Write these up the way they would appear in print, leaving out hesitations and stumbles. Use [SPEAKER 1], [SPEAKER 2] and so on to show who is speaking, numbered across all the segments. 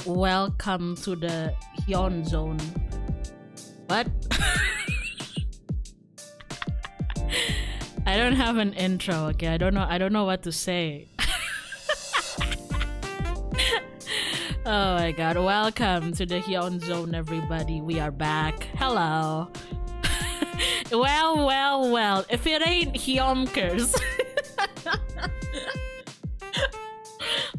[SPEAKER 1] welcome to the Hyun zone. What? I don't have an intro. Okay, I don't know what to say. Oh my god, welcome to the Hyun zone, everybody. We are back. Hello. Well, if it ain't Hyonkers.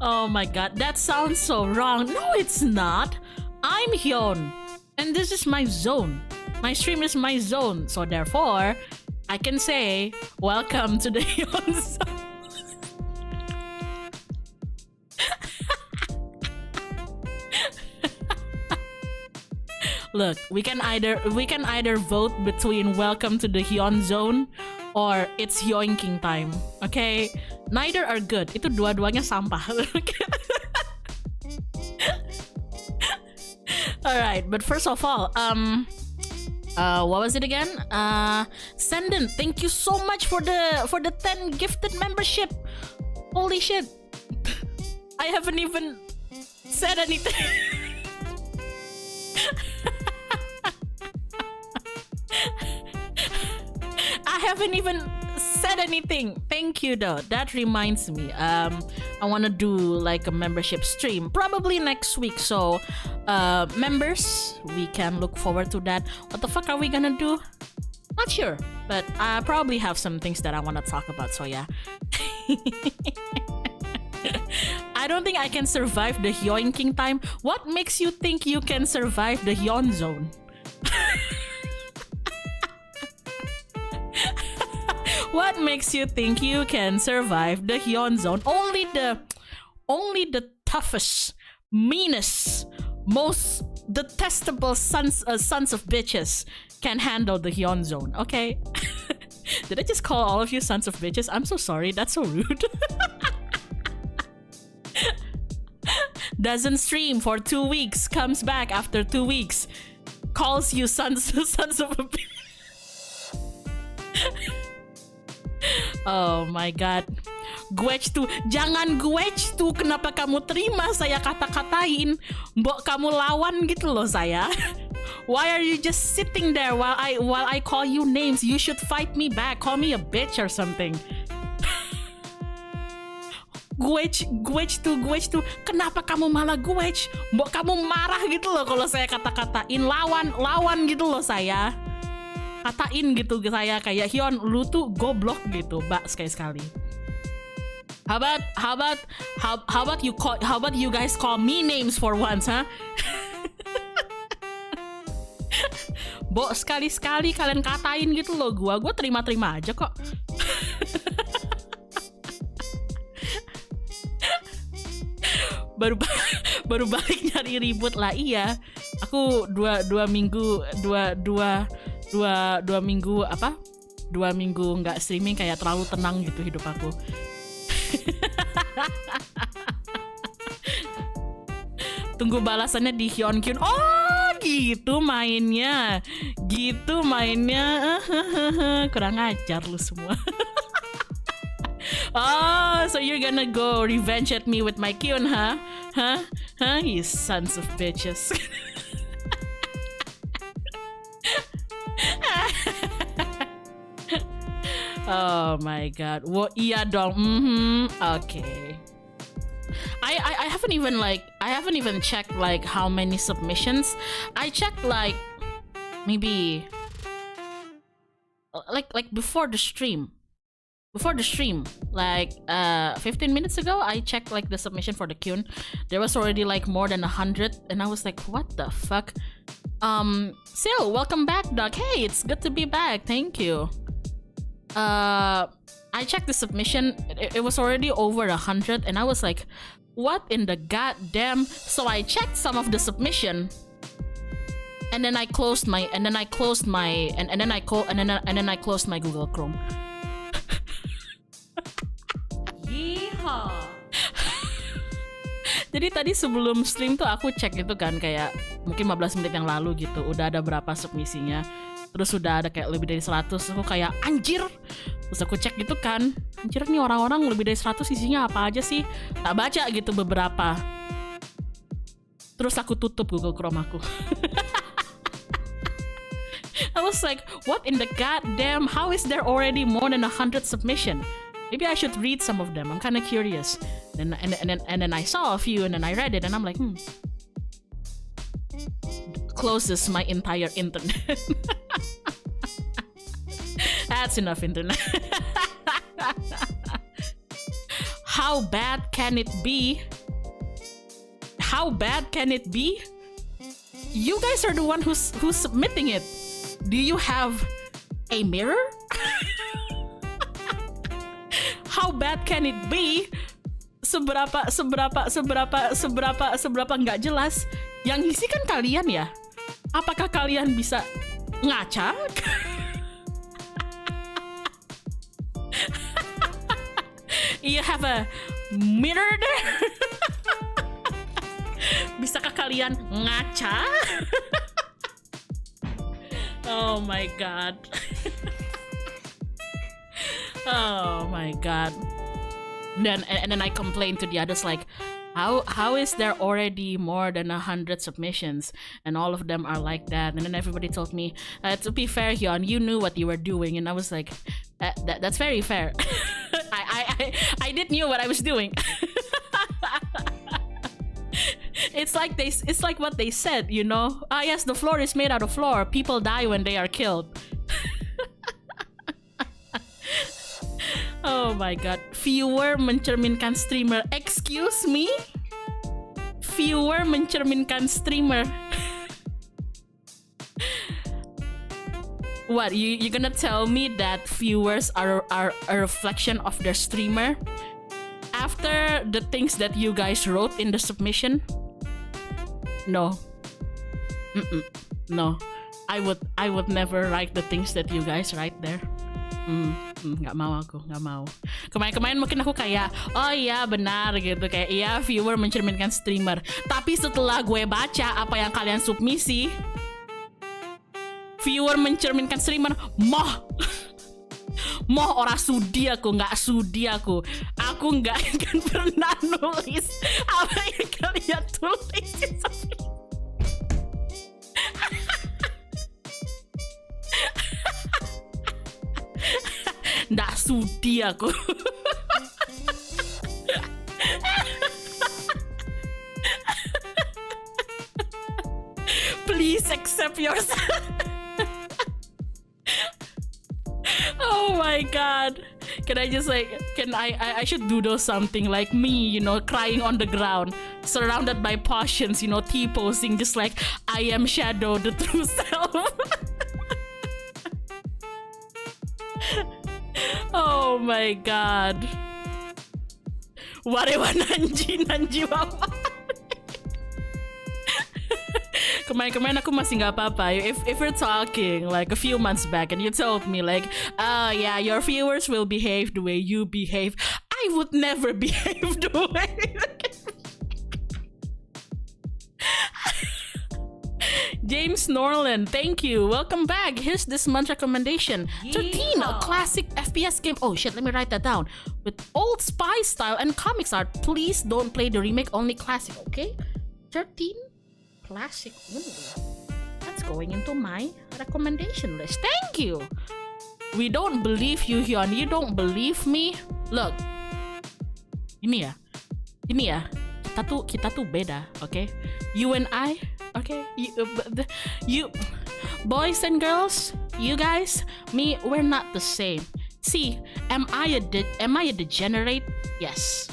[SPEAKER 1] Oh my god, that sounds so wrong. No, it's not. I'm Hyun, and this is my zone. My stream is my zone, so therefore, I can say, welcome to the Hyun zone. Look, we can either vote between welcome to the Hyun zone or it's yoinking time. Okay? Neither are good. Itu dua-duanya sampah. Alright, but first of all, what was it again? Senden, thank you so much for the 10 gifted membership. Holy shit. I haven't even said anything. I haven't even said anything. Thank you though. That reminds me. I want to do like a membership stream probably next week. So members, we can look forward to that. What the fuck are we gonna do? Not sure, but I probably have some things that I want to talk about. So yeah. I don't think I can survive the yoinking time. What makes you think you can survive the Hyun zone? What makes you think you can survive the Hyun zone? Only the toughest, meanest, most detestable sons of bitches can handle the Hyun zone. Okay? Did I just call all of you sons of bitches? I'm so sorry. That's so rude. Doesn't stream for 2 weeks, comes back after 2 weeks, calls you sons of a bitch. Oh my god. Gwech tuh, jangan gwech tuh. Kenapa kamu terima saya kata-katain? Mbok kamu lawan gitu loh saya. Why are you just sitting there while I call you names? You should fight me back. Call me a bitch or something. Gwech tuh. Kenapa kamu malah gwech? Mbok kamu marah gitu loh kalau saya kata-katain. Lawan gitu loh saya. Katain gitu saya kayak Hyun, lu tuh goblok gitu, Mbak sekali-sekali. How about you guys call me names for once, huh? Bo, sekali-sekali kalian katain gitu loh gua terima-terima aja kok. baru balik nyari ribut lah. Iya, aku dua minggu nggak streaming, kayak terlalu tenang gitu hidup aku. Tunggu balasannya di Hyunkyun. Oh gitu mainnya. Kurang ajar lu semua. Oh, so you're gonna go revenge at me with my Kyun, huh? You sons of bitches. Oh my god. Well, iya dong. Okay. I haven't even checked like how many submissions. I checked like maybe like before the stream, like 15 minutes ago, I checked like the submission for the Kyun. There was already like more than 100, and I was like, what the fuck? Sil, welcome back, Doc. Hey, it's good to be back. Thank you. I checked the submission. It was already over 100, and I was like, what in the goddamn? So I checked some of the submission, and then I closed my Google Chrome. Yeehaw. Jadi tadi sebelum stream tuh aku cek gitu kan, kayak mungkin 15 menit yang lalu gitu, udah ada berapa submisinya. Terus udah ada kayak lebih dari 100. Aku kayak anjir, Terus aku cek gitu kan, anjir nih orang-orang lebih dari 100 isinya apa aja sih. Tak baca gitu beberapa. Terus aku tutup Google Chrome aku. I was like, what in the goddamn, how is there already more than 100 submission? Maybe I should read some of them. I'm kind of curious. And then I saw a few and then I read it and I'm like, closes my entire internet. That's enough internet. How bad can it be? How bad can it be? You guys are the one who's submitting it. Do you have a mirror? How bad can it be? Seberapa nggak jelas? Yang ngisi kan kalian ya? Apakah kalian bisa ngaca? You have a mirror there? Bisakah kalian ngaca? Oh my god. Oh my god. And then I complained to the others like, how is there already more than 100 submissions and all of them are like that? And then everybody told me, to be fair, Hyun, you knew what you were doing. And I was like, that's very fair. I did knew what I was doing. It's like what they said, you know. Ah yes, the floor is made out of floor. People die when they are killed. Oh my god. Viewer mencerminkan streamer. Excuse me? Viewer mencerminkan streamer. What, you gonna tell me that viewers are a reflection of their streamer? After the things that you guys wrote in the submission? No. No. I would never write the things that you guys write there. Nggak mau aku, nggak mau. Kemarin mungkin aku kayak, oh iya benar gitu, kayak iya viewer mencerminkan streamer. Tapi setelah gue baca apa yang kalian submisi, viewer mencerminkan streamer, moh ora sudi aku, nggak sudi aku nggak akan pernah nulis apa yang kalian tulis. Nggak sudi aku. Please accept yourself. Oh my god. Can I just like, I should doodle something like me, you know, crying on the ground, surrounded by potions, you know, T-posing just like, I am Shadow, the true self. Oh my god. Warewa Nanji Wawa. Kemarin aku masih nggak apa-apa. If we're talking like a few months back and you told me like, yeah, your viewers will behave the way you behave, I would never behave the way. James Norland, thank you. Welcome back. Here's this month's recommendation. 13, a classic FPS game. Oh shit, let me write that down. With old spy style and comics art. Please don't play the remake, only classic, okay? 13, classic. Ooh, that's going into my recommendation list. Thank you. We don't believe you, Hyun. You don't believe me. Look. Ini ya. Kita tuh beda, okay? You and I, okay? You boys and girls, you guys, me, we're not the same. See, am I a degenerate? Yes.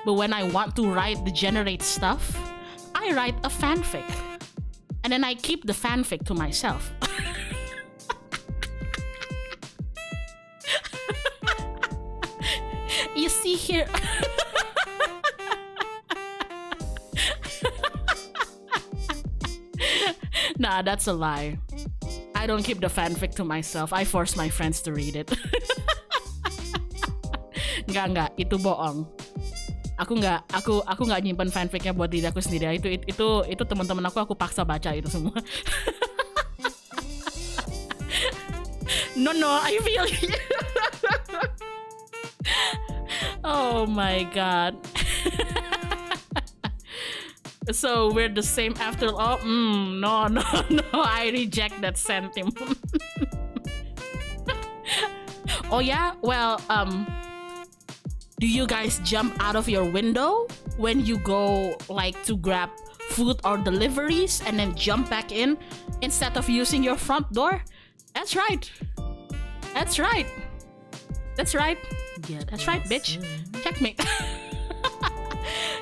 [SPEAKER 1] But when I want to write degenerate stuff, I write a fanfic. And then I keep the fanfic to myself. You see here. Nah, that's a lie. I don't keep the fanfic to myself. I force my friends to read it. Enggak, itu bohong. Aku nggak nyimpen fanficnya buat diri aku sendiri. Itu teman-teman aku paksa baca itu semua. No, I feel you. Oh my god. So we're the same after all. No, no, no. I reject that sentiment. Oh yeah? Well, do you guys jump out of your window when you go like to grab food or deliveries and then jump back in instead of using your front door? That's right. That's right. That's right. Yeah, that's right, bitch. Checkmate.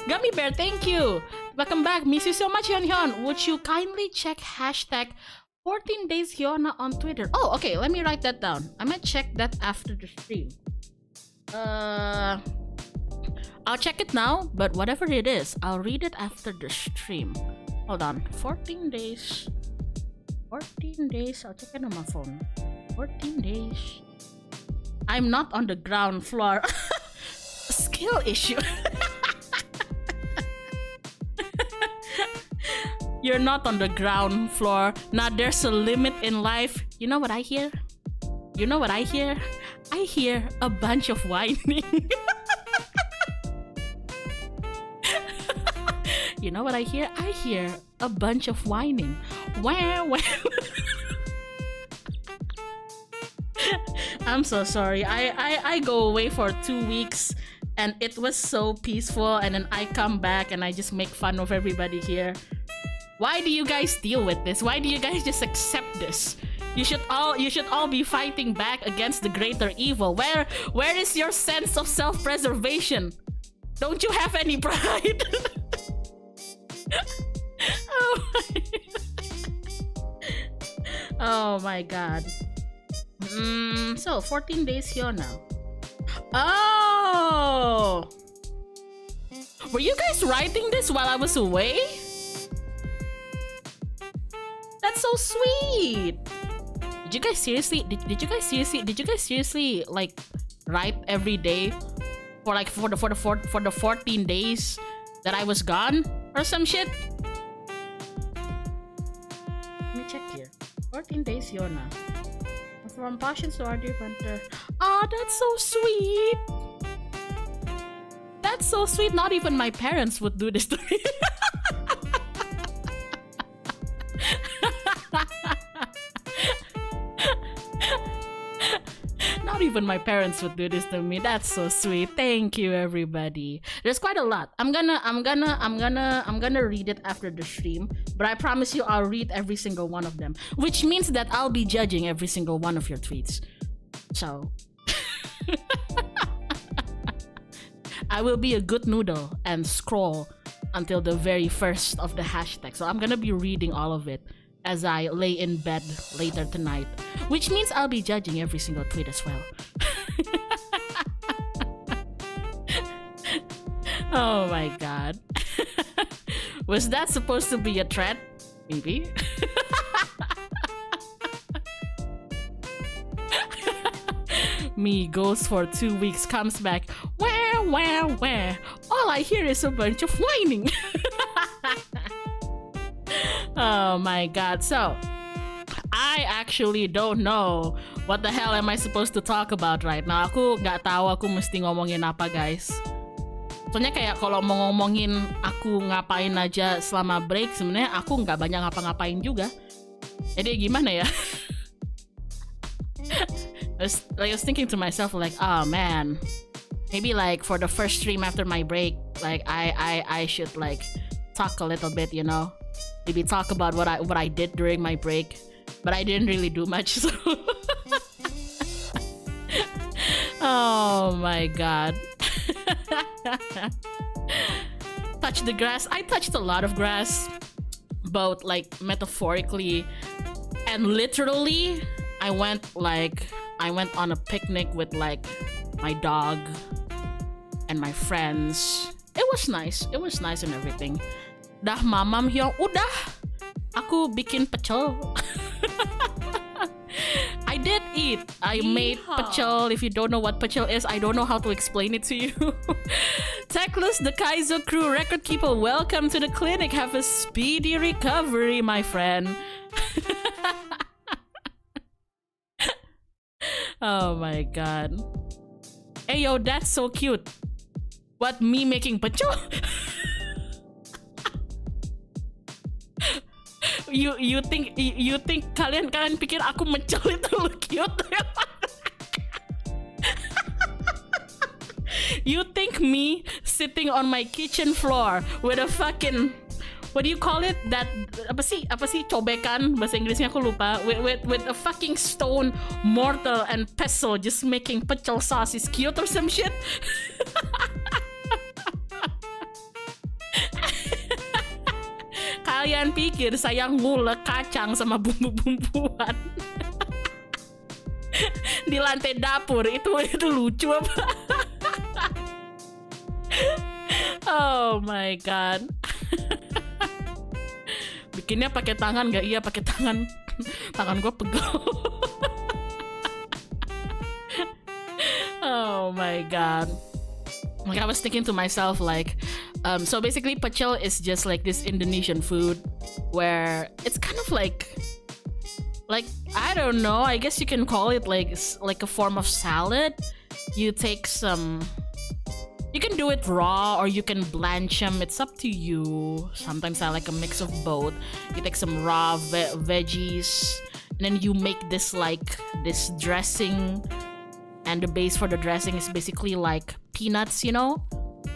[SPEAKER 1] Gummy Bear, thank you. Welcome back. Miss you so much, Hyun. Would you kindly check hashtag 14 days Hyona on Twitter? Oh, okay. Let me write that down. I might check that after the stream. I'll check it now, but whatever it is, I'll read it after the stream. Hold on. 14 days. 14 days. I'll check it on my phone. 14 days. I'm not on the ground floor. Skill issue. You're not on the ground floor. Now there's a limit in life. You know what I hear? You know what I hear? I hear a bunch of whining. You know what I hear? I hear a bunch of whining. Wah, wah. I'm so sorry. I go away for 2 weeks and it was so peaceful, and then I come back and I just make fun of everybody here. Why do you guys deal with this? Why do you guys just accept this? You should all be fighting back against the greater evil. Where is your sense of self-preservation? Don't you have any pride? Oh my god. So 14 days here now. Oh! Were you guys writing this while I was away? That's so sweet. Did you guys seriously? Did you guys seriously like write every day for the 14 days that I was gone or some shit? Let me check here. 14 days Hyona. From passion to RD Panther. Oh, that's so sweet. That's so sweet. Not even my parents would do this to me. Not even my parents would do this to me. That's so sweet. Thank you, everybody. There's quite a lot. I'm gonna read it after the stream, but I promise you I'll read every single one of them, which means that I'll be judging every single one of your tweets. So I will be a good noodle and scroll until the very first of the hashtag. So I'm gonna be reading all of it as I lay in bed later tonight, which means I'll be judging every single tweet as well. Oh my god. Was that supposed to be a threat? Maybe. Me goes for 2 weeks, comes back. Where? All I hear is a bunch of whining. Oh my god. So I actually don't know what the hell am I supposed to talk about right now. Aku nggak tahu aku mesti ngomongin apa, guys. Soalnya kayak kalau mau ngomongin aku ngapain aja selama break, sebenarnya aku nggak banyak ngapa-ngapain juga. Jadi gimana ya? I was thinking to myself like, oh man, maybe like for the first stream after my break, like I should like talk a little bit, you know, maybe talk about what I did during my break, but I didn't really do much. So oh my god. Touch the grass. I touched a lot of grass, both like metaphorically and literally. I went on a picnic with like my dog and my friends. It was nice and everything. Dah mamam Hyung, udah aku bikin pecel. I did eat. I made pecel. If you don't know what pecel is, I don't know how to explain it to you. Techless, the Kaizo crew, record keeper, welcome to the clinic. Have a speedy recovery, my friend. Oh my god. Hey yo, that's so cute. What, me making pecel? you think kalian pikir aku mecel itu cute? You think me sitting on my kitchen floor with a fucking, what do you call it? That apa sih cobekan, bahasa Inggrisnya aku lupa. With a fucking stone, mortar and pestle, just making pecel sauce is cute or some shit? Kalian pikir saya ngulek kacang sama bumbu-bumbuan di lantai dapur itu lucu apa? Oh my god. Bikinnya pakai tangan nggak? Iya pakai tangan. Tangan gue pegel. Oh my god. Like I was thinking to myself like, so basically pecel is just like this Indonesian food where it's kind of like I don't know. I guess you can call it like a form of salad. You take some. You can do it raw or you can blanch them. It's up to you. Sometimes I like a mix of both. You take some raw veggies and then you make this dressing. And the base for the dressing is basically like peanuts, you know?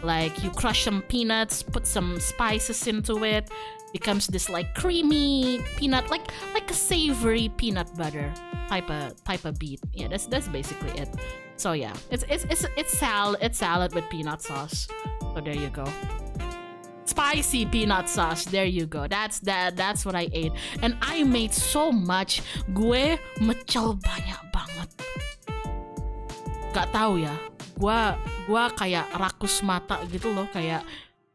[SPEAKER 1] Like you crush some peanuts, put some spices into it. Becomes this like creamy peanut, like a savory peanut butter type of beat. Yeah, that's basically it. So yeah, it's salad with peanut sauce. So there you go. Spicy peanut sauce. There you go. That's what I ate. And I made so much. Gue mecel banyak banget. Gak tahu ya. Gue kayak rakus mata gitu loh, kayak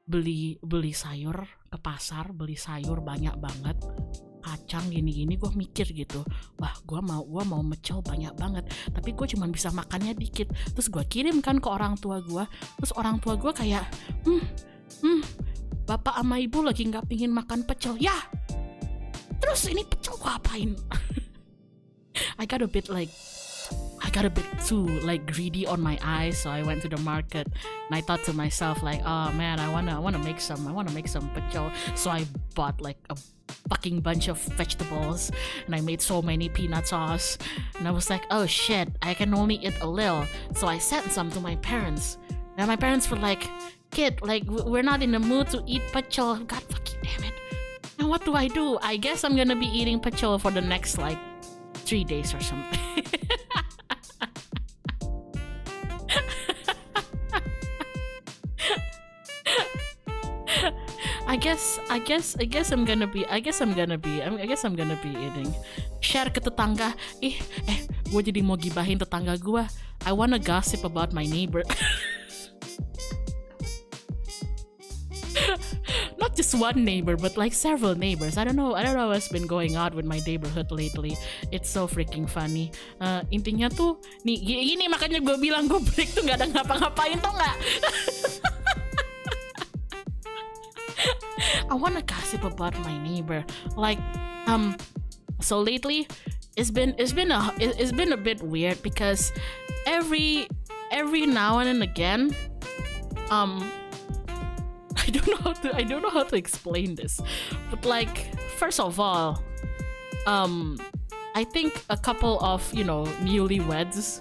[SPEAKER 1] beli sayur ke pasar, beli sayur banyak banget. Kacang gini-gini, gue mikir gitu, wah gue mau mecel banyak banget, tapi gue cuma bisa makannya dikit. Terus gue kirim kan ke orang tua gue, terus orang tua gue kayak bapak sama ibu lagi nggak pingin makan pecel ya. Terus ini pecel gue apain? I got a bit too like greedy on my eyes, so I went to the market and I thought to myself like, oh man, I wanna make some pecel. So I bought like a fucking bunch of vegetables and I made so many peanut sauce, and I was like, oh shit, I can only eat a little. So I sent some to my parents, and my parents were like, kid, like we're not in the mood to eat pecel. God fucking damn it. Now what do? I guess I'm gonna be eating pecel for the next like 3 days or something. I guess I'm gonna be eating. Share ke tetangga. Gue jadi mau gibahin tetangga gue. I wanna gossip about my neighbor. Not just one neighbor, but like several neighbors. I don't know what's been going on with my neighborhood lately. It's so freaking funny. Intinya tuh, nih gini makanya gue bilang gue break tuh nggak ada ngapa-ngapain tau nggak? I wanna gossip about my neighbor. Like, so lately, it's been a bit weird because every now and again, I don't know how to explain this, but like, first of all, I think a couple of newlyweds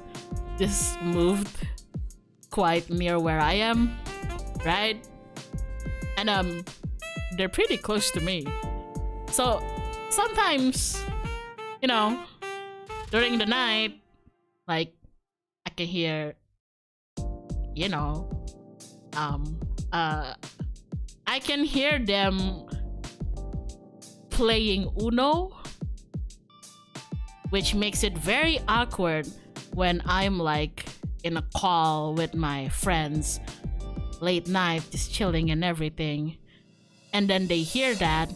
[SPEAKER 1] just moved quite near where I am, right? And they're pretty close to me, so sometimes, during the night, like I can hear, I can hear them playing Uno, which makes it very awkward when I'm like in a call with my friends late night, just chilling and everything. And then they hear that,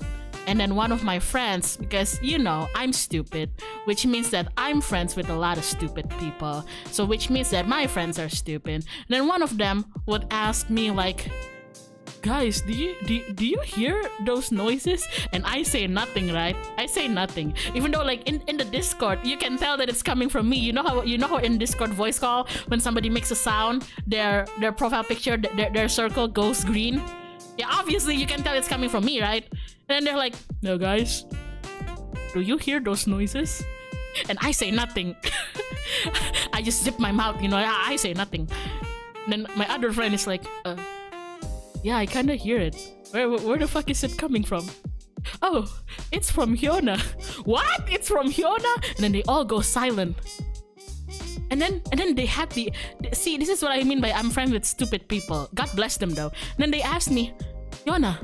[SPEAKER 1] and then one of my friends, because I'm stupid, which means that I'm friends with a lot of stupid people, so which means that my friends are stupid. And then one of them would ask me like, guys, do you hear those noises? And I say nothing, right? I say nothing, even though like in the Discord you can tell that it's coming from me. You know how in Discord voice call, when somebody makes a sound, their profile picture, their circle goes green. Yeah, obviously you can tell it's coming from me, right? And then they're like, no guys, do you hear those noises? And I say nothing. I just zip my mouth, you know. I say nothing. Then my other friend is like, yeah, I kind of hear it. Where the fuck is it coming from? Oh, it's from Hyona. What? It's from Hyona? And then they all go silent. And then they had see, this is what I mean by I'm friends with stupid people. God bless them though. And then they asked me, Hyona,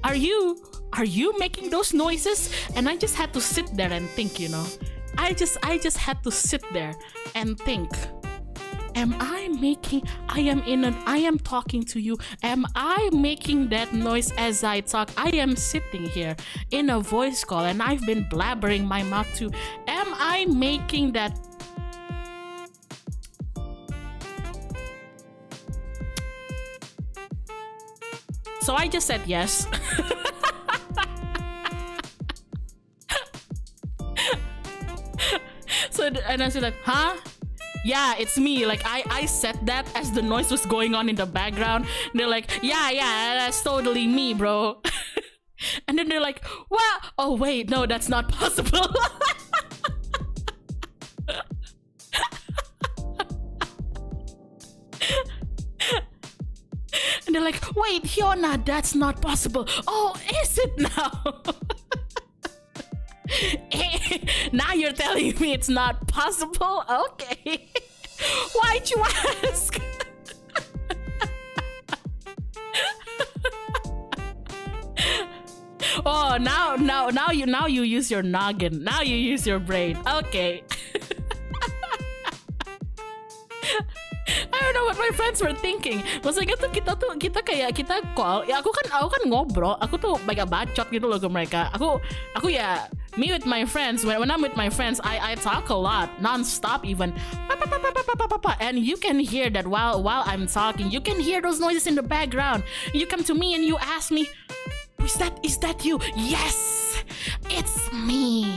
[SPEAKER 1] are you making those noises? And I just had to sit there and think, you know. I just had to sit there and think. I am talking to you. Am I making that noise as I talk? I am sitting here in a voice call and I've been blabbering my mouth too. Am I making that? So I just said yes. So and I said like, huh? Yeah, it's me. Like I said that as the noise was going on in the background. And they're like, yeah, that's totally me, bro. And then they're like, what? Oh wait, no, that's not possible. And they're like, wait, Hyona, that's not possible. Oh, is it now? Now you're telling me it's not possible? Okay. Why'd you ask? Oh, now you use your noggin. Now you use your brain. Okay. I don't know what my friends were thinking. Maksudnya tuh kita call. Ya aku kan ngobrol. Aku tuh banyak bacot gitu loh ke mereka. Aku ya, me with my friends, when I'm with my friends, I talk a lot, non-stop even. And you can hear that while I'm talking. You can hear those noises in the background. You come to me and you ask me, is that you? Yes, it's me.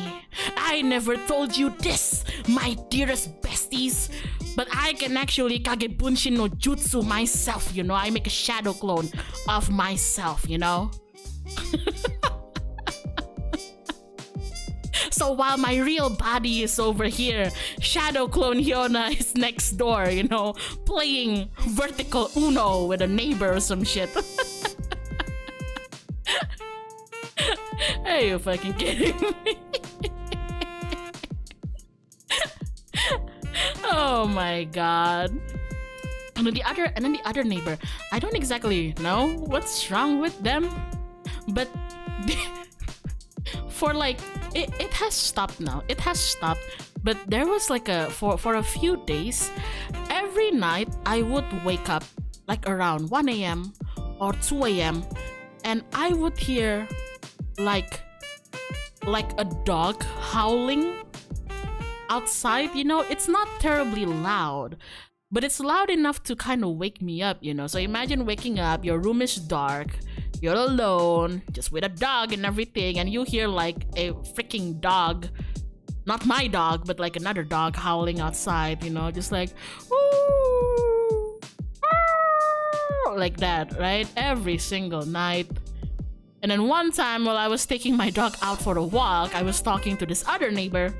[SPEAKER 1] I never told you this, my dearest besties. But I can actually kage bunshin no jutsu myself, you know. I make a shadow clone of myself, you know. So while my real body is over here, shadow clone Hyona is next door, you know, playing vertical Uno with a neighbor or some shit. Are you fucking kidding me? Oh my god. And then the other neighbor, I don't exactly know what's wrong with them, but for like it has stopped now. It has stopped, but there was like for a few days, every night I would wake up like around 1 a.m. or 2 a.m. and I would hear like a dog howling outside, you know. It's not terribly loud, but it's loud enough to kind of wake me up, you know. So imagine waking up, your room is dark, you're alone, just with a dog and everything, and you hear like a freaking dog, not my dog, but like another dog howling outside, you know, just like, ooh, like that, right? Every single night. And then one time while I was taking my dog out for a walk, I was talking to this other neighbor.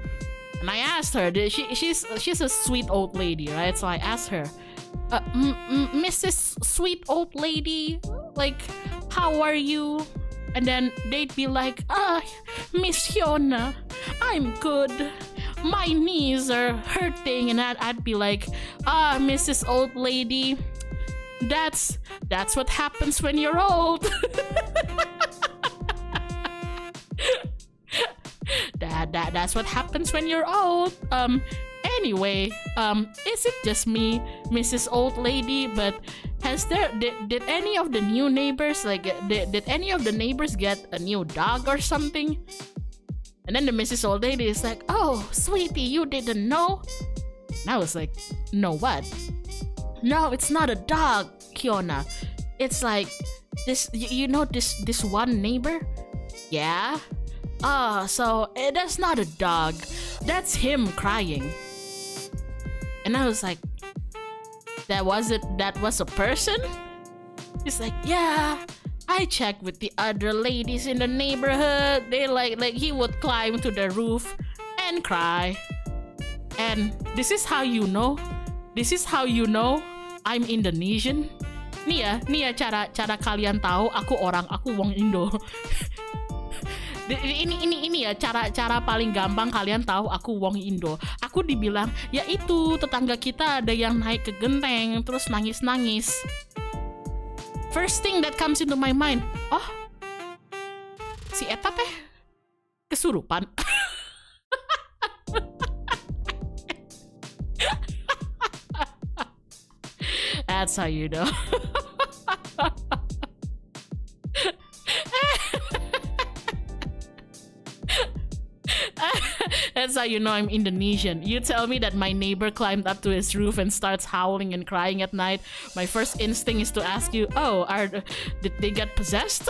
[SPEAKER 1] And I asked her, she's a sweet old lady, right? So I asked her, Mrs. Sweet Old Lady, like, how are you? And then they'd be like, Miss Hyona, I'm good. My knees are hurting. And I'd be like, Mrs. Old Lady, that's what happens when you're old. That's what happens when you're old. Anyway, is it just me, Mrs. Old Lady? But did any of the new neighbors, like, did any of the neighbors get a new dog or something? And then the Mrs. Old Lady is like, oh, sweetie, you didn't know? And I was like, no what? No, it's not a dog, Hyona. it's like this. You know this one neighbor? Yeah. Oh, so that's not a dog. That's him crying. And I was like, that was a person? He's like, yeah. I checked with the other ladies in the neighborhood. They like he would climb to the roof and cry. And this is how you know. This is how you know I'm Indonesian. Nih ya cara kalian tahu aku wong Indo. Ini ya cara paling gampang kalian tahu aku wong Indo. Aku dibilang, ya itu tetangga kita ada yang naik ke genteng terus nangis-nangis. First thing that comes into my mind, oh, si eta teh kesurupan. That's how you know. That's how you know I'm Indonesian. You tell me that my neighbor climbed up to his roof and starts howling and crying at night. My first instinct is to ask you, oh, did they get possessed?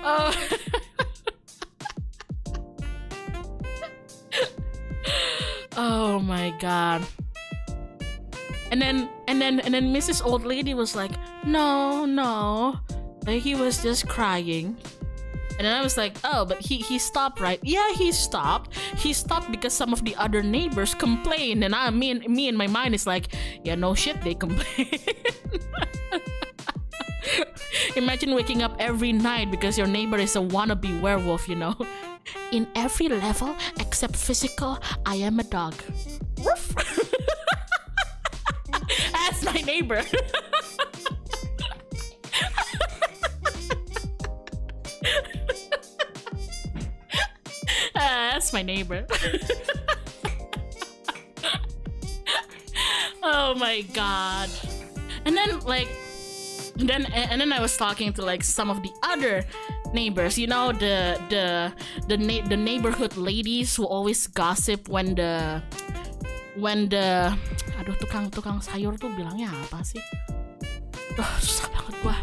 [SPEAKER 1] Oh. Oh my god. And then Mrs. Old Lady was like, no, like he was just crying. And then I was like, oh, but he stopped, right? Yeah, he stopped. He stopped because some of the other neighbors complained, and me in my mind is like, yeah, no shit, they complain. Imagine waking up every night because your neighbor is a wannabe werewolf, you know? In every level except physical, I am a dog. Woof. That's my neighbor. That's my neighbor. Oh my god. And then I was talking to like some of the other neighbors, you know, the neighborhood ladies who always gossip when the aduh tukang sayur tuh bilangnya apa sih? Susah banget gua.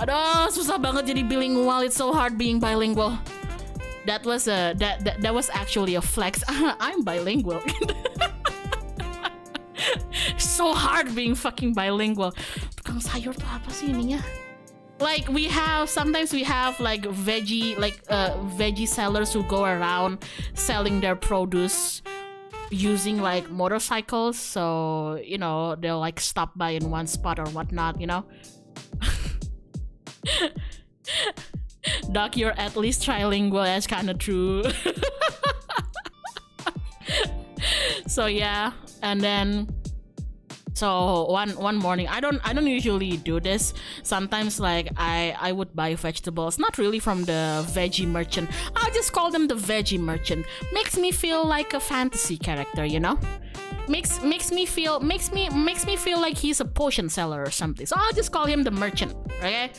[SPEAKER 1] Aduh, susah banget jadi bilingual. It's so hard being bilingual. That was actually a flex. I'm bilingual. So hard being fucking bilingual. Tukang sayur tuh apa sih ininya? Like sometimes we have like veggie sellers who go around selling their produce using like motorcycles, so you know they'll like stop by in one spot or whatnot, you know. Doc, you're at least trilingual. That's kind of true. So yeah, and then so one morning, I don't usually do this. Sometimes like I would buy vegetables, not really from the veggie merchant. I'll just call them the veggie merchant. Makes me feel like a fantasy character, you know. Makes me feel like he's a potion seller or something. So I'll just call him the merchant. Okay.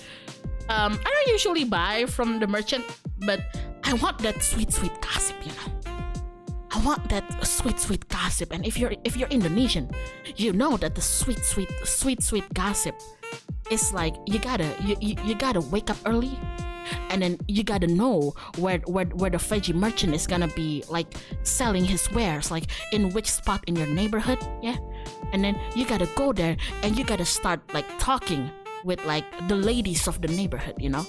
[SPEAKER 1] I don't usually buy from the merchant, but I want that sweet gossip, you know. I want that sweet gossip, and if you're Indonesian, you know that the sweet gossip is like you gotta wake up early, and then you gotta know where the veggie merchant is gonna be like selling his wares, like in which spot in your neighborhood, yeah, and then you gotta go there and you gotta start like talking with like the ladies of the neighborhood, you know,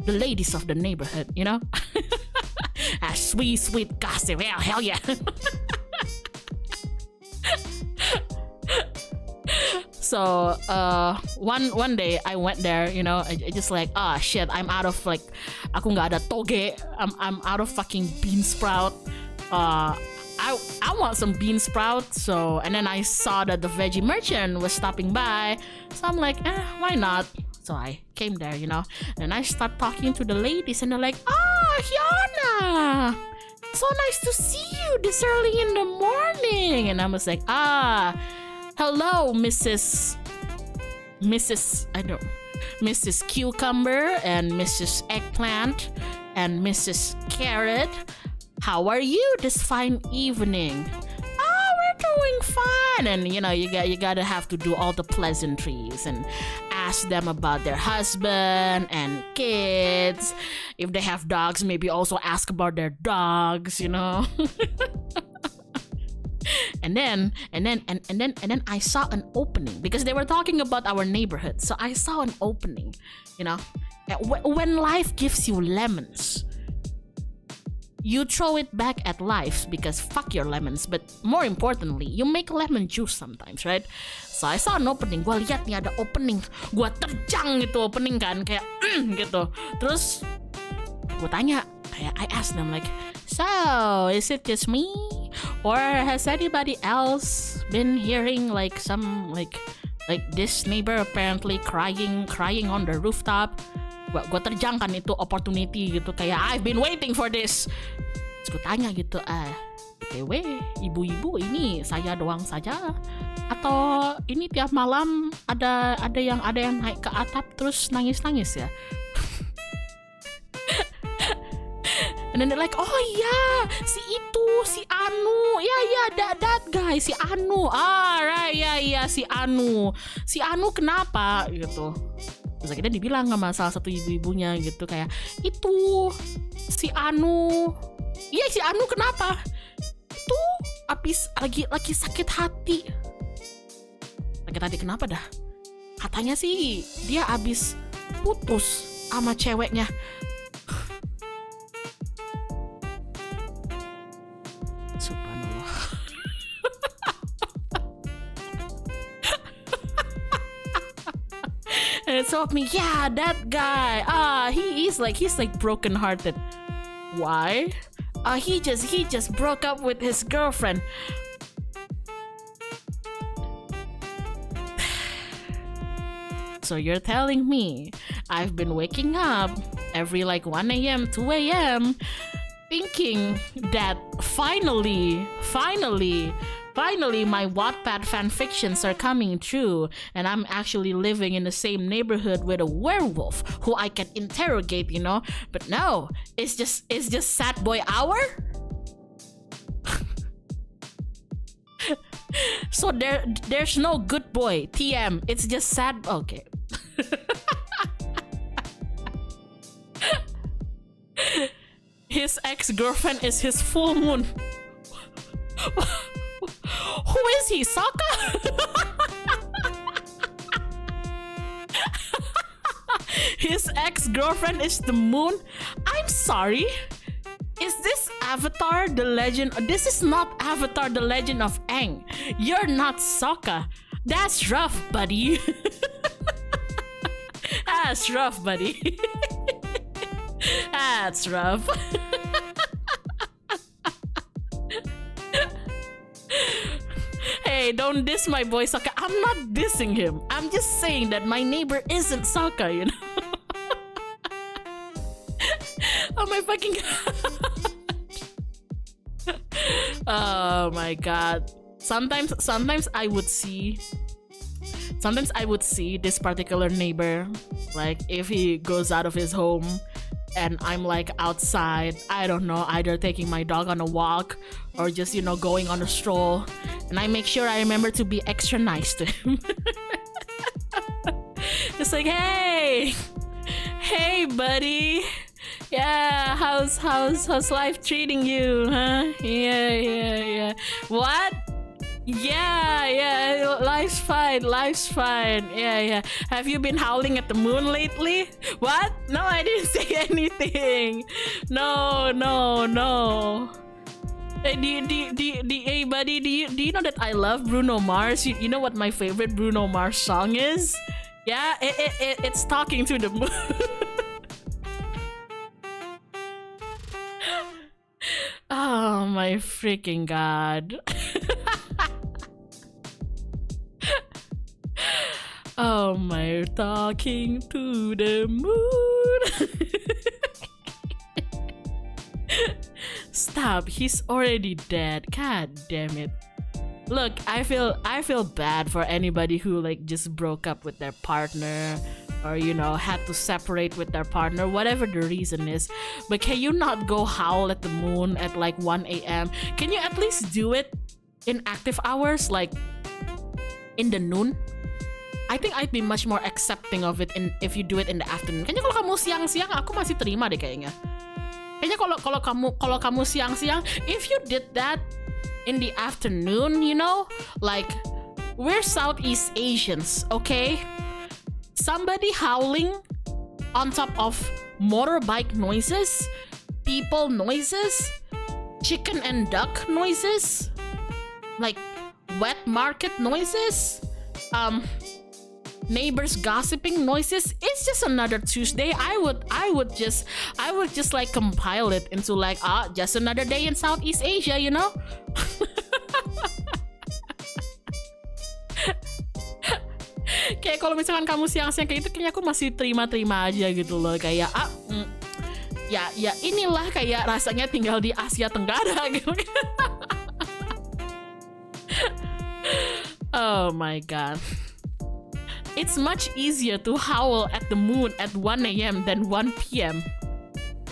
[SPEAKER 1] the ladies of the neighborhood, you know. A sweet gossip. Yeah, hell yeah. So one day I went there, you know, I just like, shit, I'm out of like, aku nggak ada toge, I'm out of fucking bean sprout. I want some bean sprout. So, and then I saw that the veggie merchant was stopping by, so I'm like, why not? So I came there, you know, and I start talking to the ladies, and they're like, Hyona, so nice to see you this early in the morning. And I was like, hello, Mrs. Cucumber and Mrs. Eggplant and Mrs. Carrot. How are you this fine evening? We're doing fine, and you know, you gotta have to do all the pleasantries and ask them about their husband and kids. If they have dogs, maybe also ask about their dogs, you know. And then I saw an opening because they were talking about our neighborhood. So I saw an opening, you know. When life gives you lemons, you throw it back at life because fuck your lemons. But more importantly, you make lemon juice sometimes, right? So I saw an opening. Gue lihat nih ada opening. Gue terjang itu opening kan, kayak gitu. Terus gue tanya, kayak I asked them like, so is it just me, or has anybody else been hearing like some like this neighbor apparently crying on the rooftop? Gue terjang kan itu opportunity gitu, kayak I've been waiting for this. Terus gue tanya gitu, BTW ibu-ibu ini saya doang saja atau ini tiap malam ada yang naik ke atap terus nangis ya? And then they're like, oh yeah, si Anu, yeah, that guy, si Anu, right, yeah, si Anu kenapa gitu. Terus akhirnya dibilang sama salah satu ibu-ibunya gitu, kayak itu si Anu, iya si Anu kenapa? Itu abis lagi sakit hati kenapa dah? Katanya sih dia abis putus sama ceweknya. And it told me, yeah, that guy, he's like broken hearted. Why? He just broke up with his girlfriend. So you're telling me I've been waking up every like 1 a.m., 2 a.m. thinking that finally my Wattpad fanfictions are coming true and I'm actually living in the same neighborhood with a werewolf who I can interrogate, you know? But no, it's just sad boy hour? So there's no good boy, TM, it's just sad, okay. His ex-girlfriend is his full moon. Who is he, Sokka? His ex-girlfriend is the moon? I'm sorry. Is this Avatar the Legend? This is not Avatar the Legend of Aang. You're not Sokka. That's rough, buddy. That's rough, buddy. That's rough. Hey, don't diss my boy Sokka. I'm not dissing him. I'm just saying that my neighbor isn't Sokka, you know? Oh my fucking god. Oh my god. Sometimes I would see this particular neighbor, like if he goes out of his home and I'm like outside, I don't know, either taking my dog on a walk or just, you know, going on a stroll, and I make sure I remember to be extra nice to him. It's like, hey buddy, yeah, how's life treating you, huh? Yeah. What? Yeah, life's fine. Yeah. Have you been howling at the moon lately? What? No, I didn't say anything. No. Hey, hey buddy, do you know that I love Bruno Mars? You know what my favorite Bruno Mars song is? Yeah, it's Talking to the Moon. Oh my freaking god. Oh my, talking to the moon. Stop, he's already dead. God damn it. Look, I feel bad for anybody who like just broke up with their partner, or you know, had to separate with their partner, whatever the reason is. But can you not go howl at the moon at like 1 a.m? Can you at least do it in active hours, like in the noon, I think I'd be much more accepting of it if you do it in the afternoon. Kayaknya kalau kamu siang-siang, aku masih terima deh kayaknya. Kayaknya kalau kamu siang-siang, if you did that in the afternoon, you know, like we're Southeast Asians, okay? Somebody howling on top of motorbike noises, people noises, chicken and duck noises, like wet market noises, neighbors gossiping noises. It's just another Tuesday. I would just like compile it into like just another day in Southeast Asia, you know. Kayak kalau misalkan kamu siang-siang kayak itu, kayaknya aku masih terima-terima aja gitu loh, kayak ya inilah kayak rasanya tinggal di Asia Tenggara gitu. Oh my god. It's much easier to howl at the moon at 1 a.m. than 1 p.m.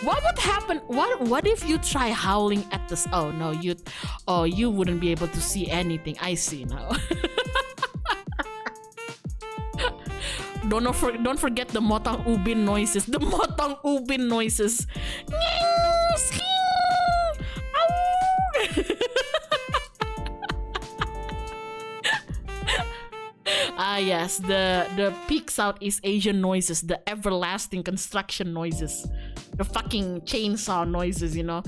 [SPEAKER 1] What would happen? What if you try howling at this? Oh no, you wouldn't be able to see anything. I see now. Don't forget the motong ubin noises. The motong ubin noises. Yes, the peak Southeast Asian noises, the everlasting construction noises, the fucking chainsaw noises, you know.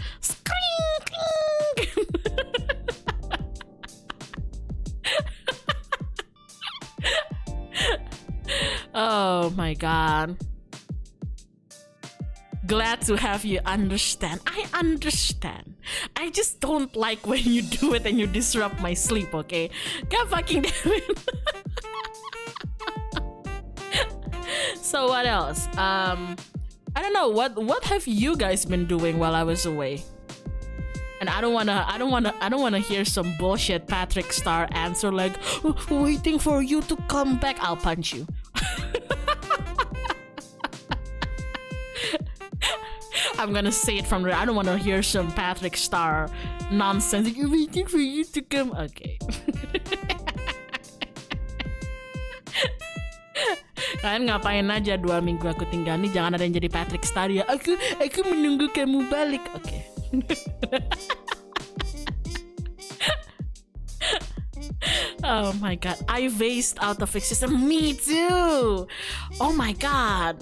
[SPEAKER 1] Oh my god. Glad to have you understand. I understand. I just don't like when you do it and you disrupt my sleep, okay? God fucking damn it. So what else? I don't know, what have you guys been doing while I was away? And I don't wanna hear some bullshit Patrick Star answer like, waiting for you to come back. I'll punch you. I'm gonna say it from there. I don't wanna hear some Patrick Star nonsense. Like, waiting for you to come. Okay. Kalian ngapain aja 2 minggu aku tinggal nih, jangan ada yang jadi Patrick Star ya. Aku menunggu kamu balik. Oke. Okay. Oh my god, I phased out of existence. Me too. Oh my god.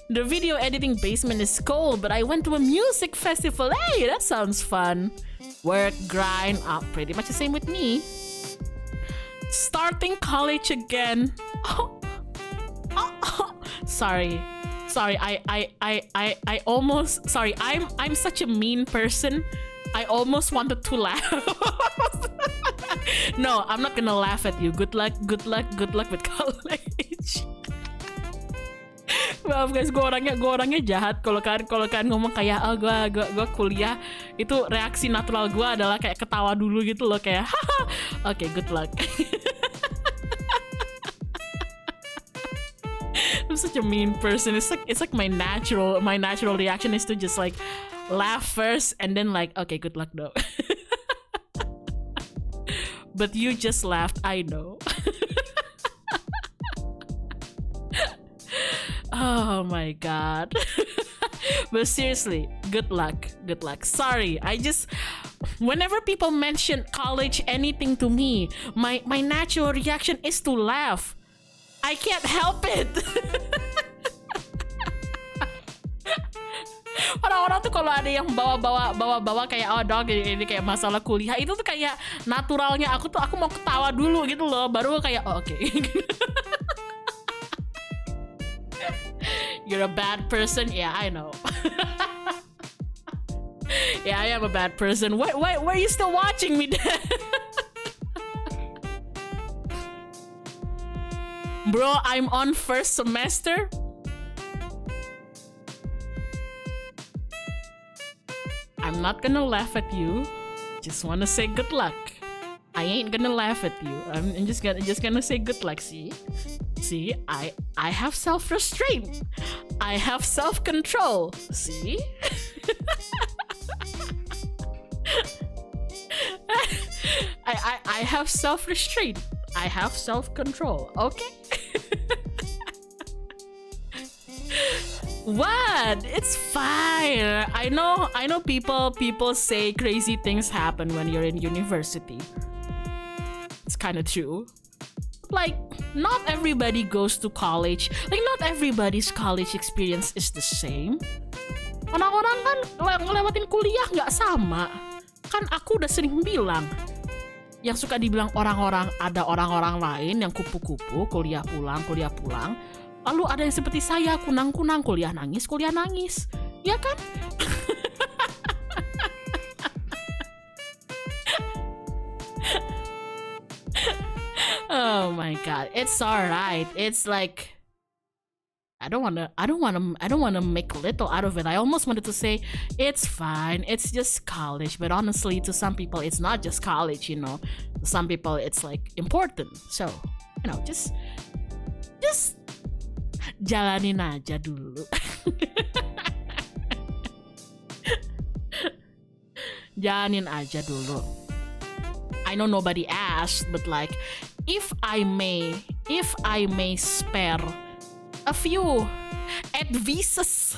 [SPEAKER 1] The video editing basement is cold, but I went to a music festival. Hey, that sounds fun. Work, grind, pretty much the same with me. Starting college again. Sorry. I almost, sorry. I'm such a mean person. I almost wanted to laugh. No, I'm not gonna laugh at you. Good luck with college. Maaf guys, gue orangnya jahat. Kalau kalian ngomong kayak gue kuliah, itu reaksi natural gue adalah kayak ketawa dulu gitu loh, kayak okay, good luck. I'm such a mean person. It's like my natural reaction is to just like laugh first and then like, okay, good luck though. But you just laughed, I know. Oh my god. But seriously, good luck. Sorry, whenever people mention college, anything to me, my natural reaction is to laugh. I can't help it. Orang-orang tuh kalau ada yang bawa kayak dog ini kayak masalah kuliah, itu tuh kayak naturalnya aku mau ketawa dulu gitu loh, baru kayak okay. You're a bad person. Yeah, I know. Yeah, I am a bad person. Why are you still watching me then? Bro, I'm on first semester. I'm not gonna laugh at you. Just wanna say good luck. I ain't gonna laugh at you. I'm just gonna say good luck. See, I have self-restraint. I have self-control. See? I have self-restraint. I have self-control. Okay. What? It's fine. I know people say crazy things happen when you're in university. It's kind of true. Like, not everybody goes to college. Like, not everybody's college experience is the same. Orang-orang kan ngelewatin kuliah nggak sama. Kan aku udah sering bilang. Yang suka dibilang orang-orang, ada orang-orang lain yang kupu-kupu, kuliah pulang. Lalu ada yang seperti saya, kunang-kunang, kuliah nangis. Ya kan? Oh my god, it's alright. It's like I don't wanna make little out of it. I almost wanted to say it's fine, it's just college, but honestly, to some people, it's not just college. To some people, it's like important. So, just jalanin aja dulu. Jalanin aja dulu. I know nobody asked, but like, if I may spare a few advices,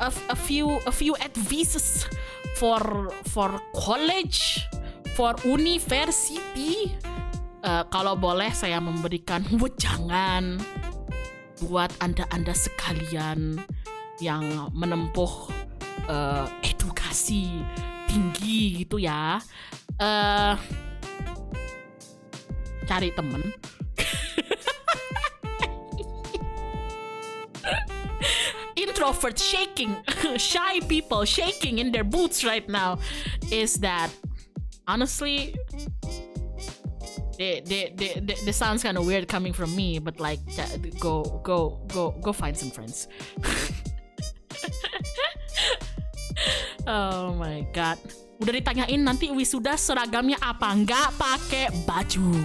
[SPEAKER 1] a few advices for college, for university, kalau boleh saya memberikan wejangan buat anda sekalian yang menempuh edukasi tinggi gitu ya. Cari temen. Introvert shaking, shy people shaking in their boots right now. Is that honestly, this sounds kind of weird coming from me, but like, go find some friends. Oh my god. Udah ditanyain nanti wisuda seragamnya apa? Nggak pakai baju.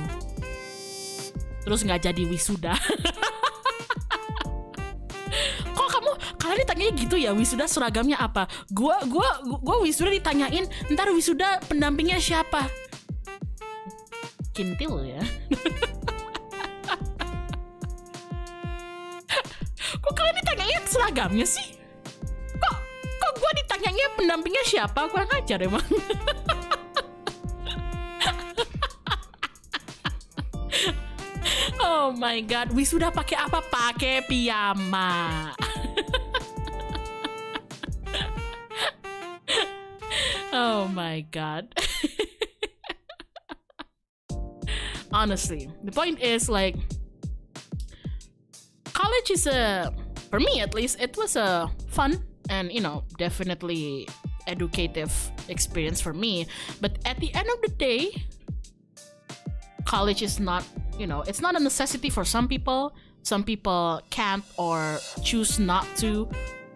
[SPEAKER 1] Terus nggak jadi wisuda. Kok kalian ditanyanya gitu ya, wisuda seragamnya apa? Gua wisuda ditanyain, ntar wisuda pendampingnya siapa? Kintil ya. Kok kalian ditanyain seragamnya sih? Kok gue ditanyanya pendampingnya siapa? Kurang ajar emang. Oh my god, wisuda pakai apa? Pakai piyama. Oh my god. Honestly, the point is like, college is for me at least, it was a fun and definitely educative experience for me. But at the end of the day, college is not, it's not a necessity for some people. Some people can't or choose not to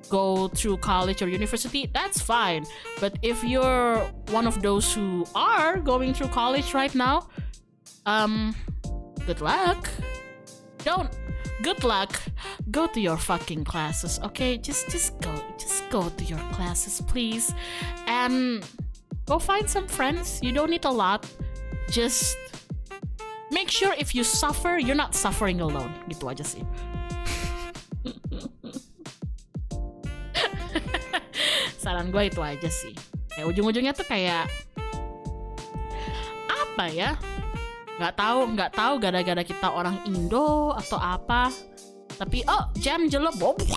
[SPEAKER 1] go through college or university. That's fine. But if you're one of those who are going through college right now, good luck. Good luck. Go to your fucking classes, okay? Just go to your classes, please, and go find some friends. You don't need a lot. Just make sure if you suffer, you're not suffering alone. Gitu aja sih. Saran gue itu aja sih. Ujung-ujungnya tuh kayak apa ya? Nggak tahu gara-gara kita orang Indo atau apa. Tapi Jam Jelopi,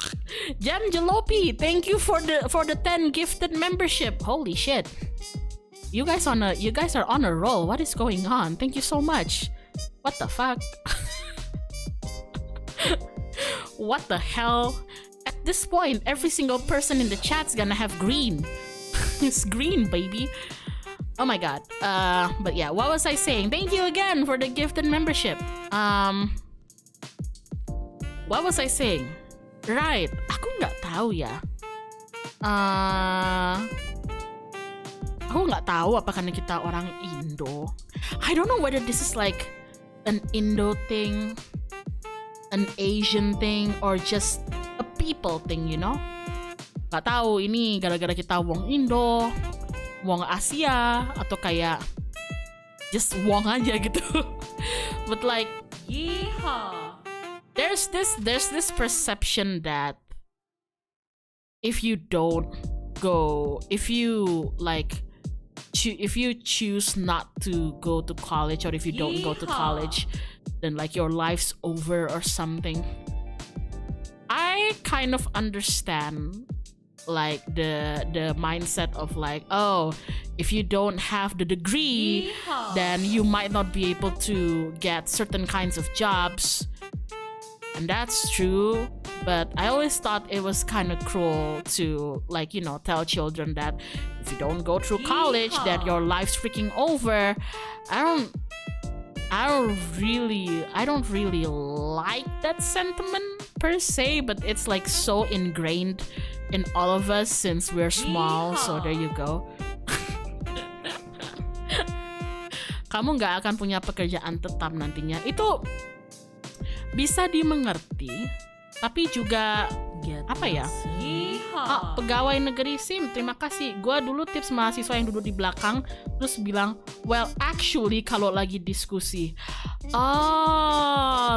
[SPEAKER 1] thank you for the 10 gifted membership. Holy shit. You guys are on a roll. What is going on? Thank you so much. What the fuck? What the hell? At this point, every single person in the chat's gonna have green. It's green, baby. Oh my god. But yeah, what was I saying? Thank you again for the gifted membership. What was I saying? Right, aku nggak tahu ya. Aku nggak tahu apa karena kita orang Indo. I don't know whether this is like an Indo thing, an Asian thing, or just a people thing, Nggak tahu ini gara-gara kita wong Indo wong Asia atau kayak just wong aja gitu. But like, yeehaw. There's this perception that if you choose not to go to college, or if you don't go to college, then like your life's over or something. I kind of understand like the mindset of like, oh, if you don't have the degree, then you might not be able to get certain kinds of jobs. And that's true, but I always thought it was kind of cruel to, like, you know, tell children that if you don't go through college, then your life's freaking over. I don't really like that sentiment per se, but it's like so ingrained in all of us since we're small. So there you go. Kamu nggak akan punya pekerjaan tetap nantinya. Itu bisa dimengerti, tapi juga apa ya? Pegawai negeri SIM, terima kasih. Gua dulu tips mahasiswa yang duduk di belakang terus bilang, well actually kalau lagi diskusi,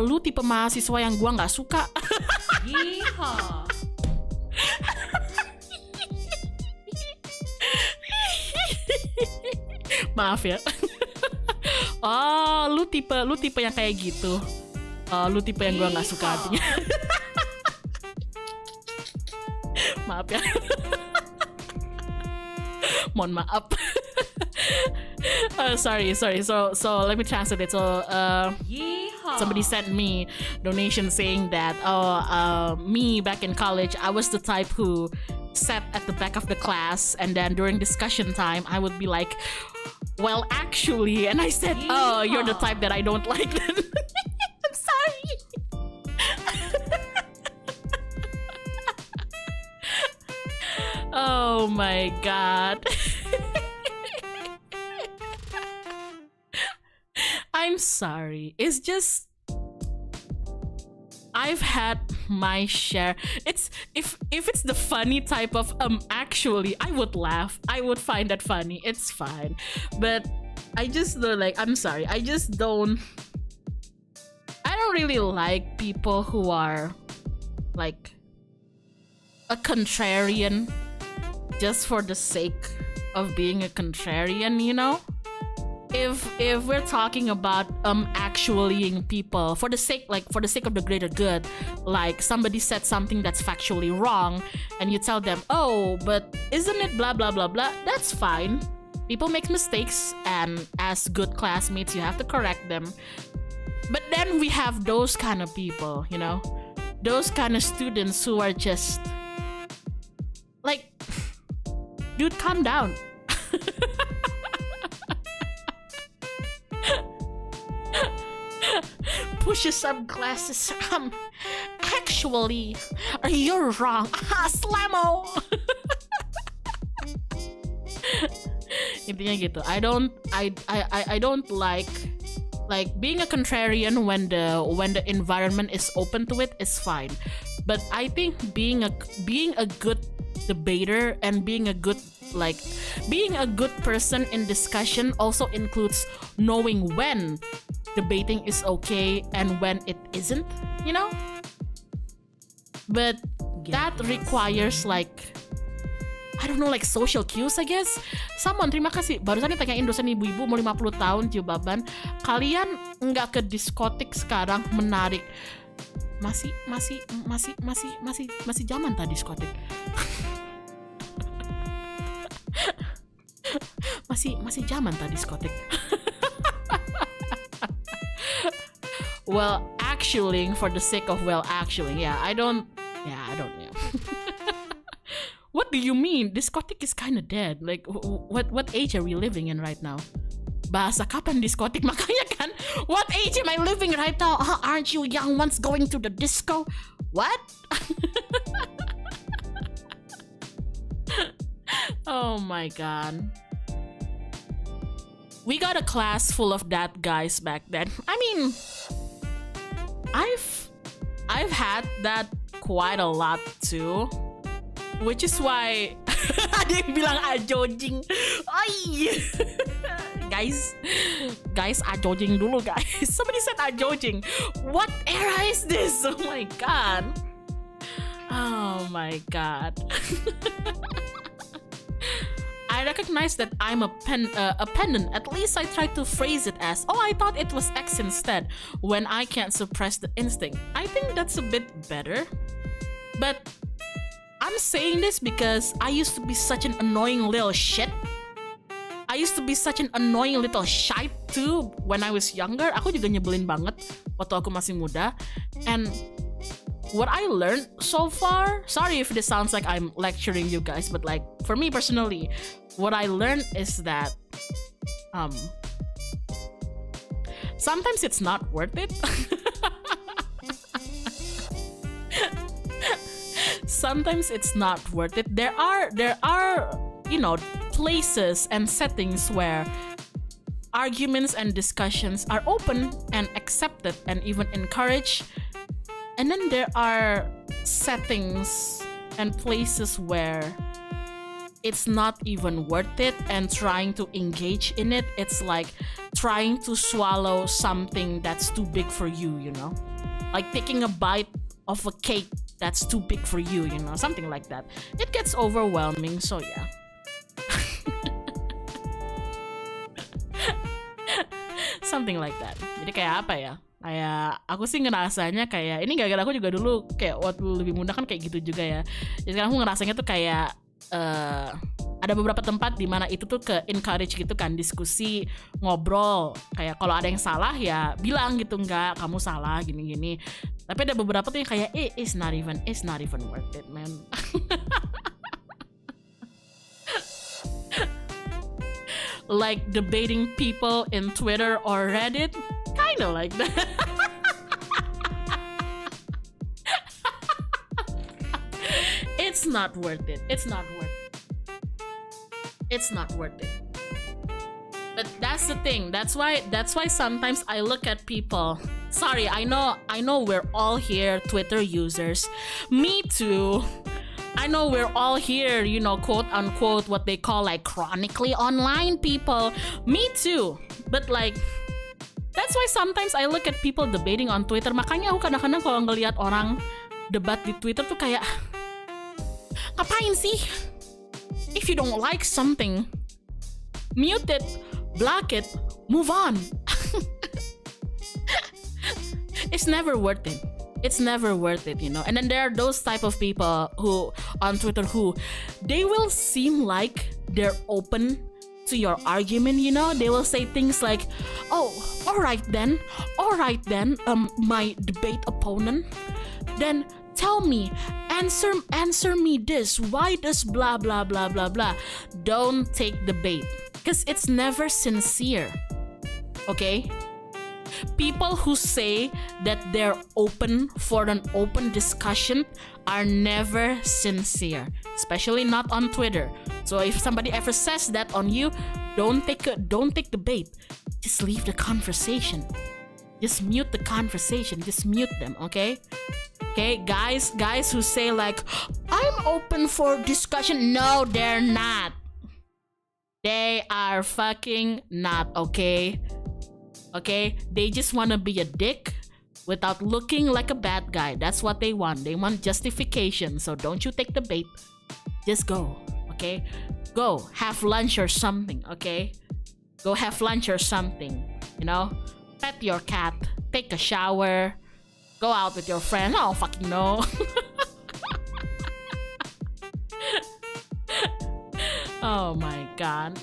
[SPEAKER 1] lu tipe mahasiswa yang gua nggak suka. Maaf ya. Lu tipe yang kayak gitu. Lu tipe yang gue nggak suka artinya. Maaf ya. Mohon maaf. Sorry. So let me translate it. So somebody sent me donation saying that me back in college, I was the type who sat at the back of the class, and then during discussion time I would be like, well actually, and I said, oh, you're the type that I don't like then. Sorry. Oh my god. I'm sorry. It's just I've had my share. It's if it's the funny type of actually, I would laugh. I would find that funny. It's fine. But I just like, I'm sorry. I don't really like people who are like a contrarian just for the sake of being a contrarian, you know? If we're talking about actuallying people for the sake of the greater good, like somebody said something that's factually wrong and you tell them, oh, but isn't it blah blah blah blah, that's fine. People make mistakes, and as good classmates you have to correct them. But then we have those kind of people, you know, those kind of students who are just like, dude, calm down. Pushes up glasses. Actually, you're wrong. Slamo. Intinya gitu. I don't like being a contrarian when the environment is open to it is fine. But I think being a good debater and being a good person in discussion also includes knowing when debating is okay and when it isn't, you know? But that requires like, I don't know, like social cues, I guess. Someone, terima kasih. Barusan ditanyain dosen ibu-ibu mau 50 tahun jawaban. Kalian nggak ke diskotik sekarang menarik. Masih zaman tadi diskotik. masih zaman tadi diskotik. Well, actually, for the sake of I don't. What do you mean? Diskotik is kind of dead. Like, what age are we living in right now? Bahasa kapan diskotik? Makanya kan, what age am I living right now? Aren't you young ones going to the disco? What? Oh my god. We got a class full of that guys back then. I mean, I've had that quite a lot too, which is why Ada yang bilang ajojing. Guys, ajojing dulu guys. Somebody said ajojing. What era is this? Oh my god. Oh my god. I recognize that I'm a pendant. At least I try to phrase it as, oh, I thought it was X instead, when I can't suppress the instinct. I think that's a bit better. But I'm saying this because I used to be such an annoying little shit. I used to be such an annoying little shite too when I was younger. Aku juga nyebelin banget waktu aku masih muda. And what I learned so far, sorry if this sounds like I'm lecturing you guys, but like for me personally, what I learned is that sometimes it's not worth it. Sometimes it's not worth it. There are places and settings where arguments and discussions are open and accepted and even encouraged. And then there are settings and places where it's not even worth it, and trying to engage in it, it's like trying to swallow something that's too big for you, you know? Like taking a bite of a cake that's too big for you, you know? Something like that. It gets overwhelming, so yeah. Something like that. Jadi kayak apa ya? Kayak aku sih ngerasanya kayak ini gara-gara aku juga dulu kayak waktu lebih muda kan kayak gitu juga ya. Jadi sekarang aku ngerasanya tuh kayak ada beberapa tempat di mana itu tuh ke encourage gitu kan, diskusi, ngobrol. Kayak kalau ada yang salah ya bilang gitu, enggak, kamu salah gini-gini. Tapi ada beberapa tuh yang kayak it's not even worth it, man. Like debating people in Twitter or Reddit, kind of like that. It's not worth it. It's not worth it. But that's the thing. That's why sometimes I look at people. Sorry, I know we're all here Twitter users. Me too. I know we're all here, you know, quote unquote, what they call like chronically online people. Me too. But like, that's why sometimes I look at people debating on Twitter. Makanya aku kadang-kadang kalau ngelihat orang debat di Twitter tuh kayak, ngapain sih? If you don't like something, mute it, block it, move on. It's never worth it. It's never worth it, you know. And then there are those type of people who on Twitter who they will seem like they're open to your argument, you know. They will say things like, oh, all right then, my debate opponent, then tell me, answer me this, why does blah blah blah blah blah. Don't take the bait, because it's never sincere. Okay, people who say that they're open for an open discussion are never sincere, especially not on Twitter. So if somebody ever says that on you, don't take the bait. Just leave the conversation. Just mute the conversation. Just mute them, okay? Okay, guys who say like, I'm open for discussion. No, they're not. They are fucking not, okay? Okay? They just want to be a dick without looking like a bad guy. That's what they want. They want justification. So don't you take the bait. Just go, okay? Go have lunch or something, okay? Go have lunch or something, you know? Pet your cat, take a shower, go out with your friends. I don't fucking know. Oh my god.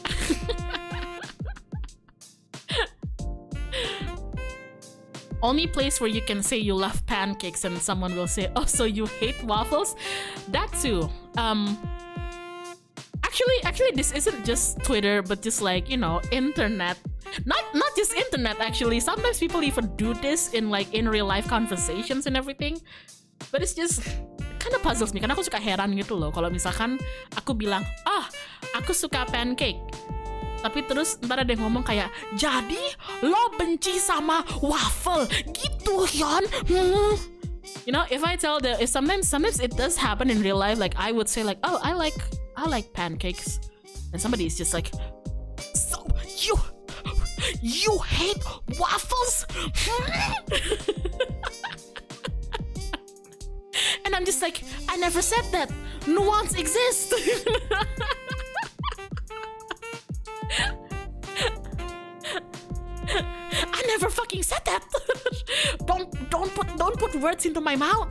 [SPEAKER 1] Only place where you can say you love pancakes and someone will say, oh, so you hate waffles? That too. Actually, this isn't just Twitter, but just like, you know, internet. Not just internet, actually. Sometimes people even do this in like in real life conversations and everything. But it's just kind of puzzles me. Karena aku suka heran gitu loh. Kalau misalkan aku bilang, aku suka pancake. Tapi terus ntar ada yang ngomong kayak, jadi lo benci sama waffle gitu, Hyun? You know, if I tell sometimes it does happen in real life. Like I would say like, oh, I I like pancakes. And somebody is just like, so you hate waffles? And I'm just like, I never said that. Nuance exists. I never fucking said that. Don't put words into my mouth.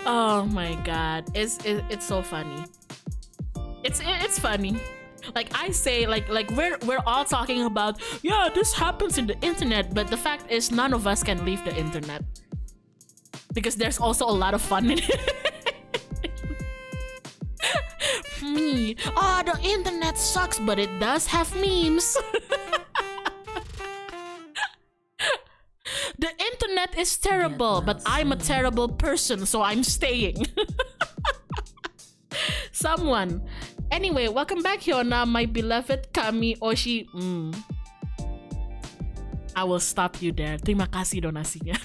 [SPEAKER 1] Oh my god, it's so funny. It's funny. Like I say, like we're all talking about, yeah, this happens in the internet, but the fact is none of us can leave the internet because there's also a lot of fun in it. Me, oh, the internet sucks, but it does have memes. The internet is terrible, but I'm a terrible person, so I'm staying. Someone. Anyway, welcome back, Hyona, my beloved Kami Oshi. I will stop you there. Terima kasih donasinya.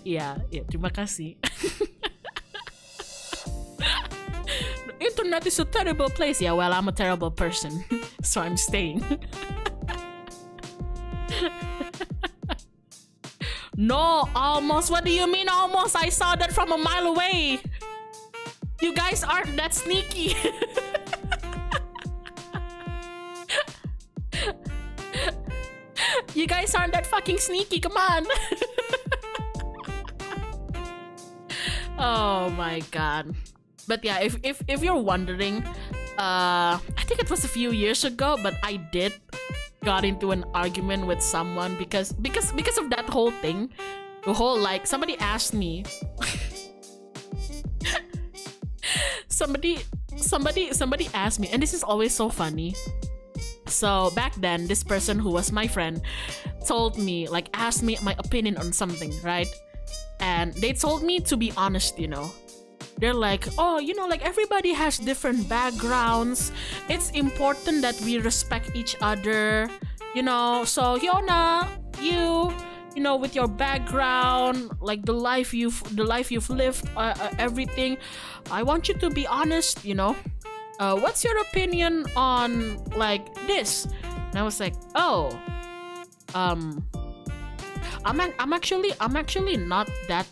[SPEAKER 1] Ya, terima kasih. The internet is a terrible place. Yeah, well, I'm a terrible person, so I'm staying. No, almost. What do you mean almost? I saw that from a mile away. You guys aren't that sneaky. You guys aren't that fucking sneaky. Come on. Oh my god. But yeah, if you're wondering, I think it was a few years ago, but I did got into an argument with someone because of that whole thing. The whole, like, somebody asked me. somebody asked me, and this is always so funny. So back then, this person who was my friend told me, like, asked me my opinion on something, right? And they told me to be honest, you know. They're like, oh, you know, like, everybody has different backgrounds. It's important that we respect each other, you know. So Hyona, you know, with your background, like the life you've lived, everything, I want you to be honest, you know. What's your opinion on, like, this? And I was like, oh, I'm actually not that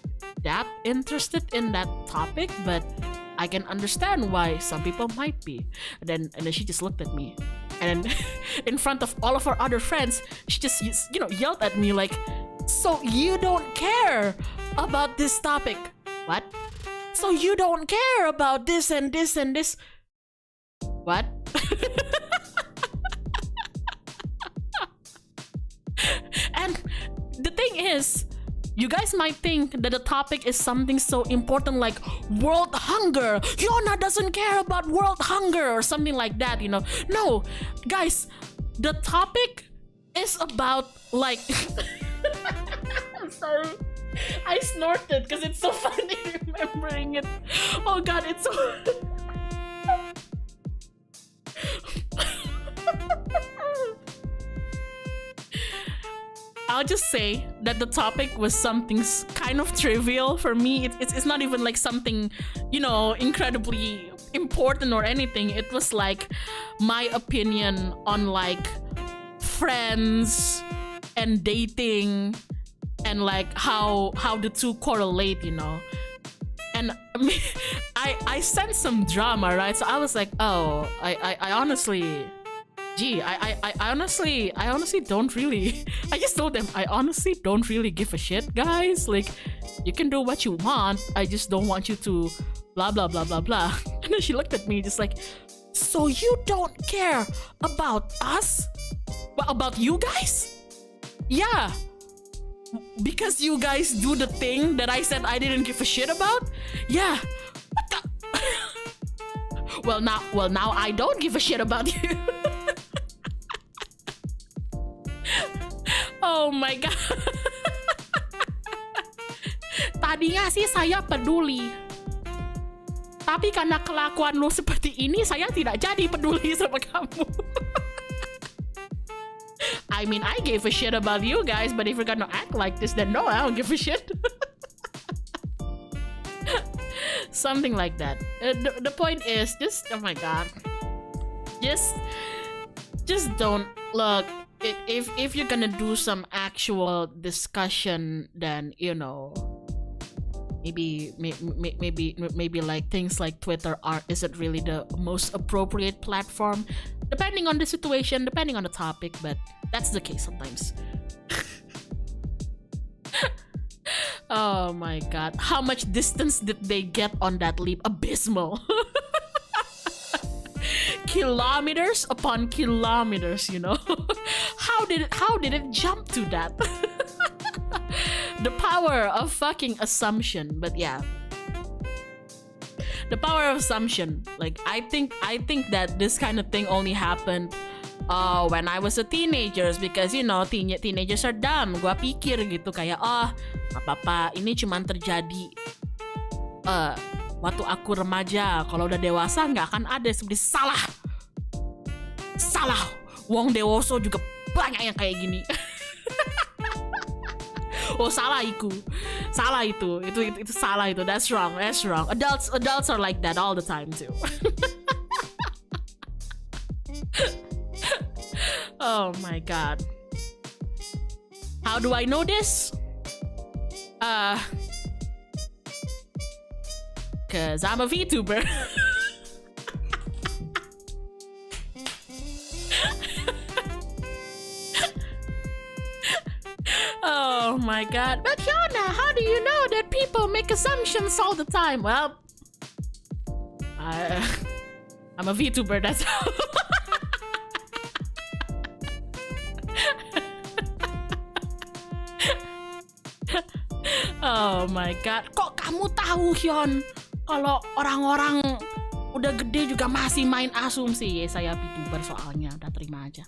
[SPEAKER 1] interested in that topic, but I can understand why some people might be. And then she just looked at me, and then in front of all of her other friends, she just, you know, yelled at me like, so you don't care about this topic? What? So you don't care about this and this and this? What? And the thing is, you guys might think that the topic is something so important like world hunger. Hyona doesn't care about world hunger or something like that, you know. No, guys, the topic is about, like... I'm sorry. I snorted because it's so funny remembering it. Oh god, it's so... I'll just say that the topic was something kind of trivial for me. It's not even like something, you know, incredibly important or anything. It was like my opinion on, like, friends and dating and, like, how the two correlate, you know. And I sensed some drama, right? So I was like, oh, I honestly... Gee, I honestly don't really... I just told them, I honestly don't really give a shit, guys. Like, you can do what you want. I just don't want you to blah, blah, blah, blah, blah. And then she looked at me just like, so you don't care about us? Well, about you guys? Yeah. Because you guys do the thing that I said I didn't give a shit about? Yeah. What the... Well, now I don't give a shit about you. Oh my god. Tadinya sih saya peduli, tapi karena kelakuan lu seperti ini, saya tidak jadi peduli sama kamu. I mean, I gave a shit about you guys, but if you're gonna act like this, then no, I don't give a shit. Something like that. The point is just, oh my god, just don't look. If you're gonna do some actual discussion, then maybe like things like Twitter isn't really the most appropriate platform, depending on the situation, depending on the topic, but that's the case sometimes. Oh my god, how much distance did they get on that leap? Abysmal. Kilometers upon kilometers, how did it jump to that? The power of fucking assumption. But yeah, the power of assumption. Like, I think that this kind of thing only happened when I was a teenager, because teenagers are dumb. Gua pikir gitu kayak, apa-apa, ini cuman terjadi waktu aku remaja. Kalau udah dewasa nggak akan ada. Seperti salah. Wong dewoso juga banyak yang kayak gini. Oh, salah itu salah itu. That's wrong. Adults are like that all the time too. Oh my god. How do I know this? Cause I'm a VTuber. Oh my god. But Hyona, how do you know that people make assumptions all the time? Well, I'm a VTuber, that's how. Oh my god. Kok kamu tahu, Hyon, kalau orang-orang udah gede juga masih main asumsi? Ya, saya VTuber soalnya, udah terima aja.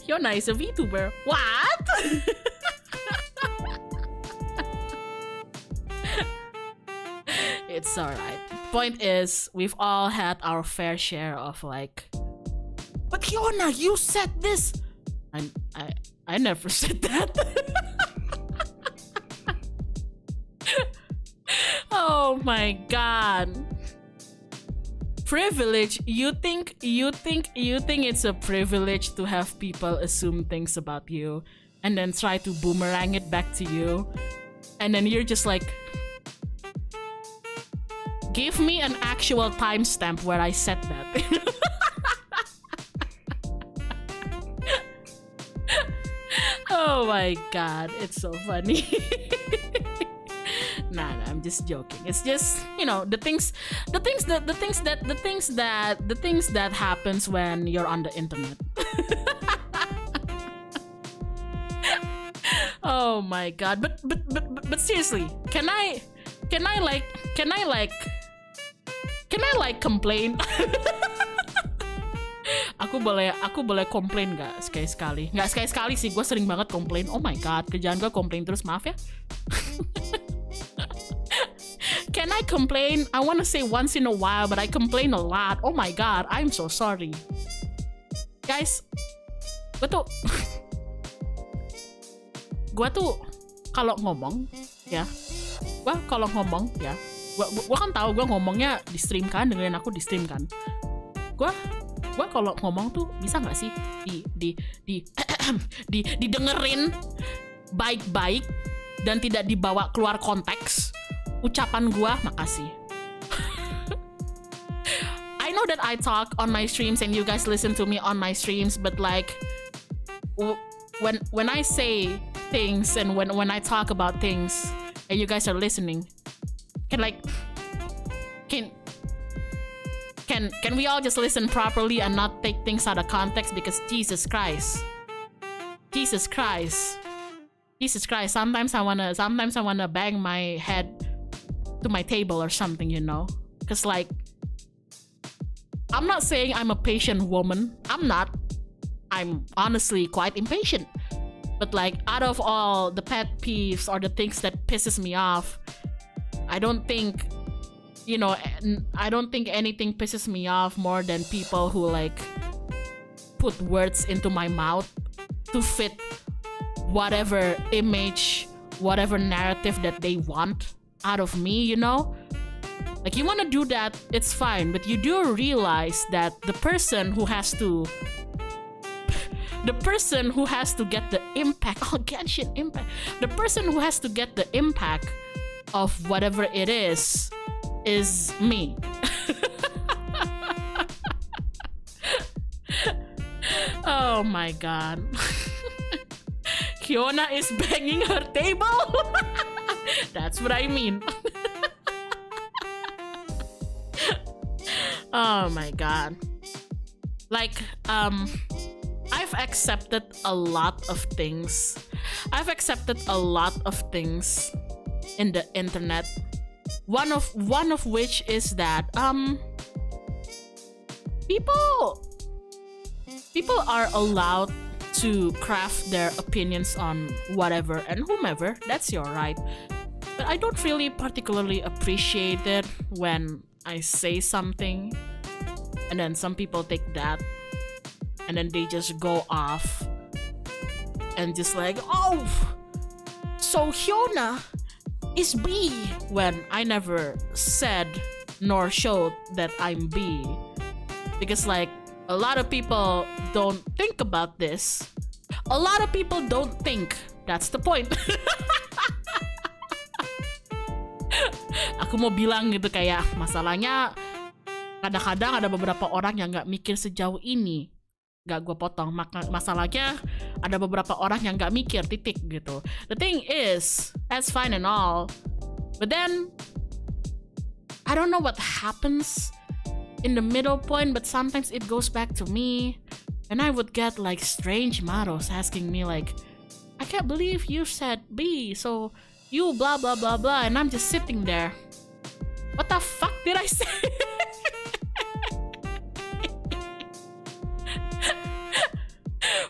[SPEAKER 1] Hyona is a VTuber. What? It's alright. Point is, we've all had our fair share of like, but Hyona, you said this. I never said that. Oh my god. Privilege. You think it's a privilege to have people assume things about you and then try to boomerang it back to you, and then you're just like, give me an actual timestamp where I said that. Oh my god, it's so funny. Nah, I'm just joking. It's just, the things that happens when you're on the internet. Oh my god. But seriously, can I complain? Aku boleh komplain nggak sekali-sekali? Nggak sekali-sekali sih, gue sering banget komplain. Oh my god, kerjaan gue komplain terus, maaf ya. Can I complain? I want to say once in a while, but I complain a lot. Oh my god, I'm so sorry. Guys, gue tuh kalau ngomong ya, gue kan tahu gue ngomongnya di stream kan, dengerin aku di stream kan. Gue kalau ngomong tuh bisa nggak sih didengerin baik-baik dan tidak dibawa keluar konteks ucapan gua? Makasih. I know that I talk on my streams and you guys listen to me on my streams, but like when I say things and when I talk about things and you guys are listening, can we all just listen properly and not take things out of context? Because Jesus Christ. Sometimes I wanna bang my head to my table or something, Cause like, I'm not saying I'm a patient woman. I'm not. I'm honestly quite impatient. But like, out of all the pet peeves or the things that pisses me off, I don't think anything pisses me off more than people who like put words into my mouth to fit whatever image, whatever narrative that they want. out of me, you know? Like, you want to do that, it's fine, but you do realize that the person who has to get the impact, oh, Genshin impact, the person who has to get the impact of whatever it is me. Oh my god. Hyona is banging her table. That's what I mean. Oh my god. Like, I've accepted a lot of things. I've accepted a lot of things in the internet. One of which is that people are allowed to craft their opinions on whatever and whomever. That's your right. But I don't really particularly appreciate it when I say something and then some people take that and then they just go off and just like, oh, so Hyona is B, when I never said nor showed that I'm B. Because like, a lot of people don't think about this. A lot of people don't think. That's the point. Aku mau bilang gitu, kayak masalahnya kadang-kadang ada beberapa orang yang gak mikir sejauh ini. Gak gue potong. Masalahnya ada beberapa orang yang gak mikir, titik gitu. The thing is, that's fine and all, but then I don't know what happens in the middle point, but sometimes it goes back to me and I would get like strange models asking me like, I can't believe you said B, so you blah blah blah blah, and I'm just sitting there, what the fuck did I say?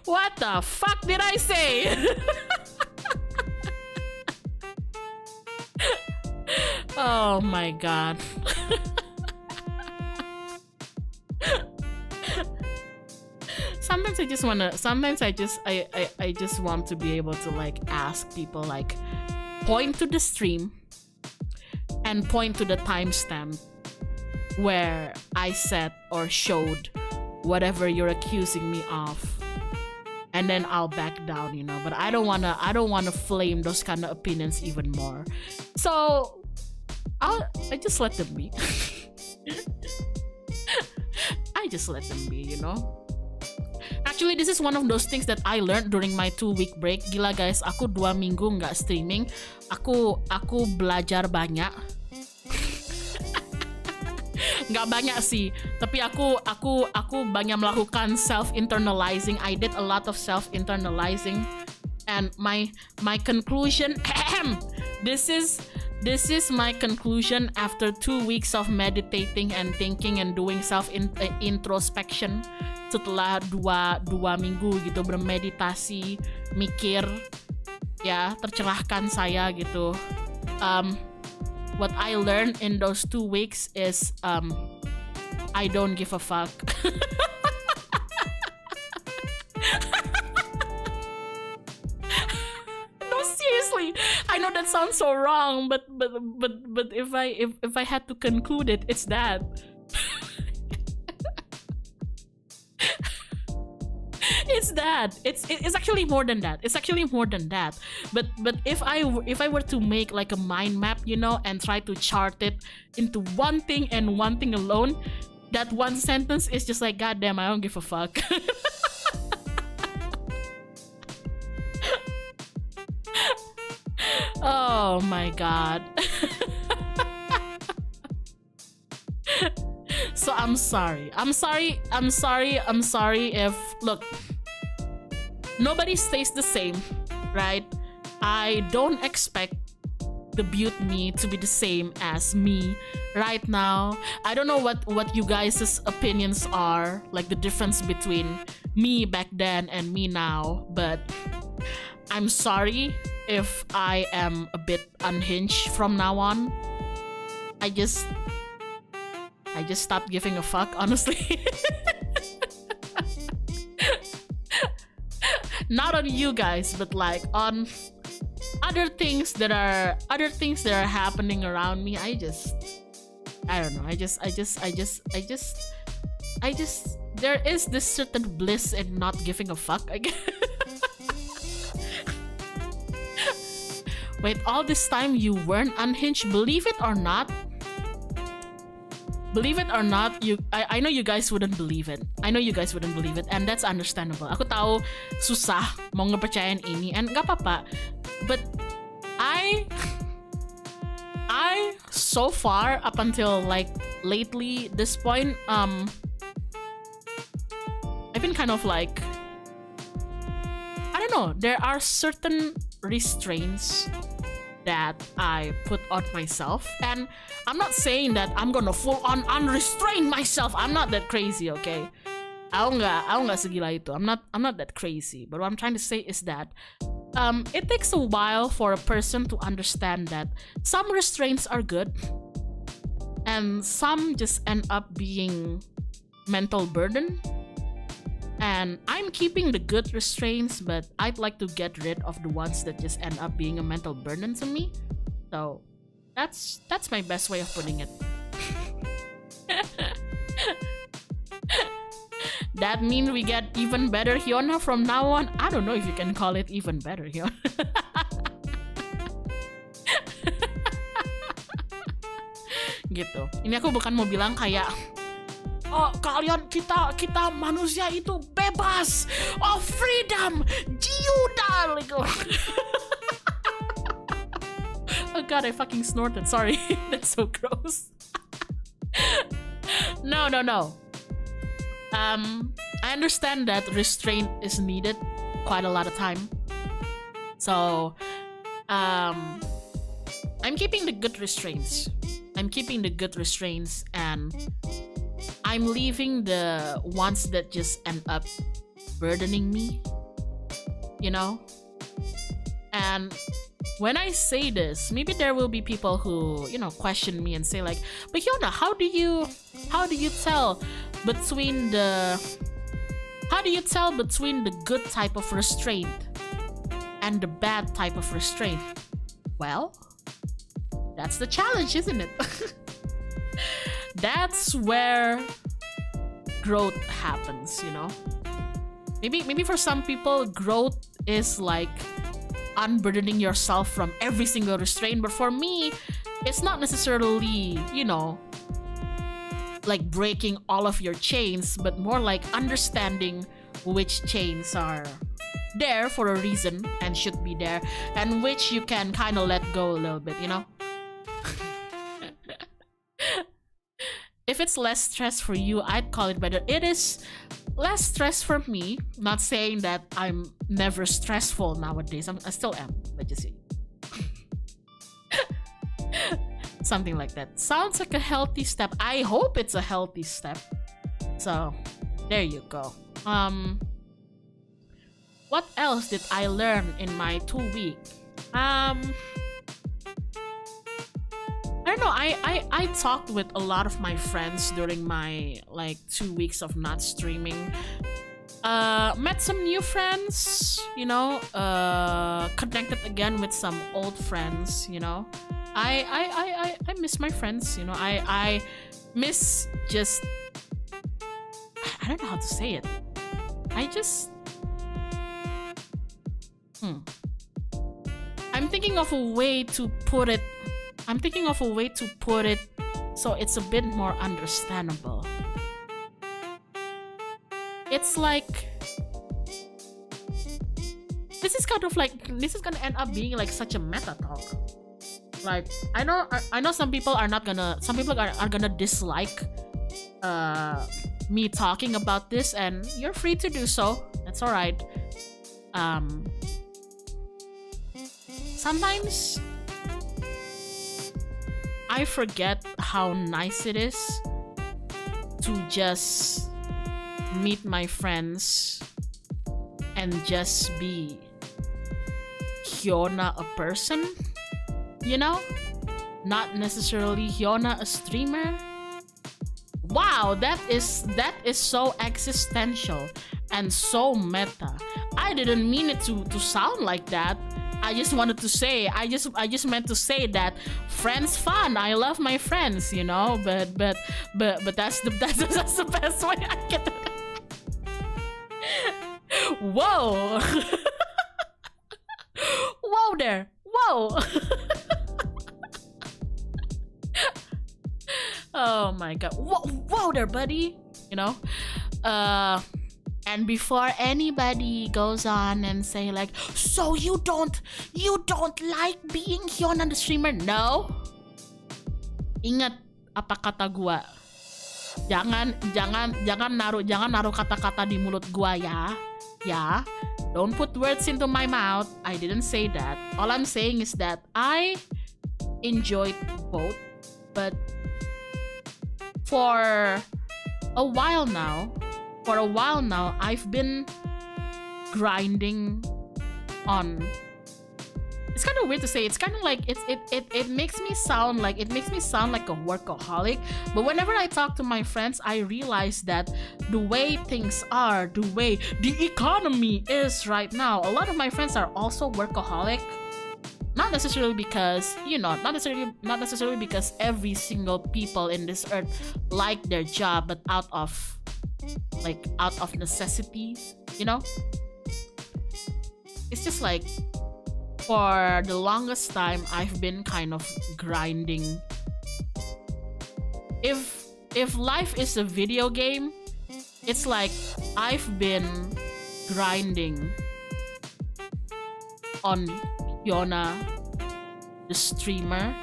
[SPEAKER 1] What the fuck did I say? Oh my god. Sometimes I just want to be able to like ask people, like, point to the stream and point to the timestamp where I said or showed whatever you're accusing me of, and then I'll back down, you know. But I don't wanna flame those kind of opinions even more. So I just let them be. I just let them be, you know. Actually, this is one of those things that I learned during my 2-week break. Gila guys, aku 2 minggu nggak streaming. Aku belajar banyak. Nggak banyak sih, tapi aku banyak melakukan self-internalizing. I did a lot of self-internalizing, and my conclusion, this is my conclusion after 2 weeks of meditating and thinking and doing self-introspection. Setelah dua minggu gitu bermeditasi, mikir, ya, tercerahkan saya gitu. What I learned in those 2 weeks is I don't give a fuck. No, seriously, I know that sounds so wrong, but if I had to conclude it, it's that. It's that. It's actually more than that. It's actually more than that. But if I were to make like a mind map, you know, and try to chart it into one thing and one thing alone, that one sentence is just like, God damn, I don't give a fuck. Oh my god. So I'm sorry if, look, nobody stays the same, right? I don't expect the Butte me to be the same as me right now. I don't know what you guys' opinions are, like the difference between me back then and me now, but I'm sorry if I am a bit unhinged from now on. I just stopped giving a fuck, honestly. Not on you guys, but like on other things that are happening around me, I don't know. There is this certain bliss in not giving a fuck, I guess. Wait, all this time you weren't unhinged? Believe it or not, I know you guys wouldn't believe it. And that's understandable. Aku tahu susah mau ngepercayain ini, and gak apa-apa. But I so far up until like lately this point, I've been kind of like, I don't know, there are certain restraints that I put on myself, and I'm not saying that I'm gonna full on unrestrain myself. I'm not that crazy, okay? Aku nggak segila itu. I'm not that crazy. But what I'm trying to say is that it takes a while for a person to understand that some restraints are good and some just end up being mental burden. And I'm keeping the good restraints, but I'd like to get rid of the ones that just end up being a mental burden to me. So that's my best way of putting it. That means we get even better Hyona from now on. I don't know if you can call it even better Hyona. Gitu. Ini aku bukan mau bilang kayak, oh, kalian kita manusia itu bebas, oh freedom, jiuda, like, oh god, I fucking snorted. Sorry, that's so gross. No. I understand that restraint is needed quite a lot of time. So, I'm keeping the good restraints. And I'm leaving the ones that just end up burdening me, you know? And when I say this, maybe there will be people who, you know, question me and say like, but Hyona, how do you tell between the good type of restraint and the bad type of restraint? Well, that's the challenge, isn't it? That's where growth happens, you know? Maybe for some people, growth is like unburdening yourself from every single restraint, but for me, it's not necessarily, you know, like breaking all of your chains, but more like understanding which chains are there for a reason and should be there, and which you can kind of let go a little bit, you know? If it's less stress for you, I'd call it better. It is less stress for me. Not saying that I'm never stressful nowadays. I still am, but you see. Something like that. Sounds like a healthy step. I hope it's a healthy step. So, there you go. What else did I learn in my 2 week? I don't know, I talked with a lot of my friends during my like 2 weeks of not streaming. Met some new friends, you know, connected again with some old friends, you know. I miss my friends, you know. I miss just, I don't know how to say it. I'm thinking of a way to put it so it's a bit more understandable. It's like, this is gonna end up being like such a meta talk. Like, I know some people are gonna dislike me talking about this, and you're free to do so. That's alright. Sometimes I forget how nice it is to just meet my friends and just be Hyona a person, you know? Not necessarily Hyona a streamer. Wow, that is so existential and so meta. I didn't mean it to sound like that. I just wanted to say, I just meant to say that friends fun. I love my friends, you know, but that's the that's the best way I can. Whoa. Whoa there. Whoa. Oh my god. Whoa there, buddy. You know? And before anybody goes on and say like, so you don't like being Hyona the streamer? No. Ingat apa kata gua. Jangan naruh kata-kata di mulut gua ya. Ya. Don't put words into my mouth. I didn't say that. All I'm saying is that I enjoyed both, but for a while now, I've been grinding on. It's kind of weird to say. It's kind of like it makes me sound like a workaholic. But whenever I talk to my friends, I realize that the way things are, the way the economy is right now, a lot of my friends are also workaholic. Not necessarily because, you know, not necessarily because every single people in this earth like their job, but out of necessity, you know. It's just like, for the longest time I've been kind of grinding. If life is a video game, it's like I've been grinding on Hyona the streamer,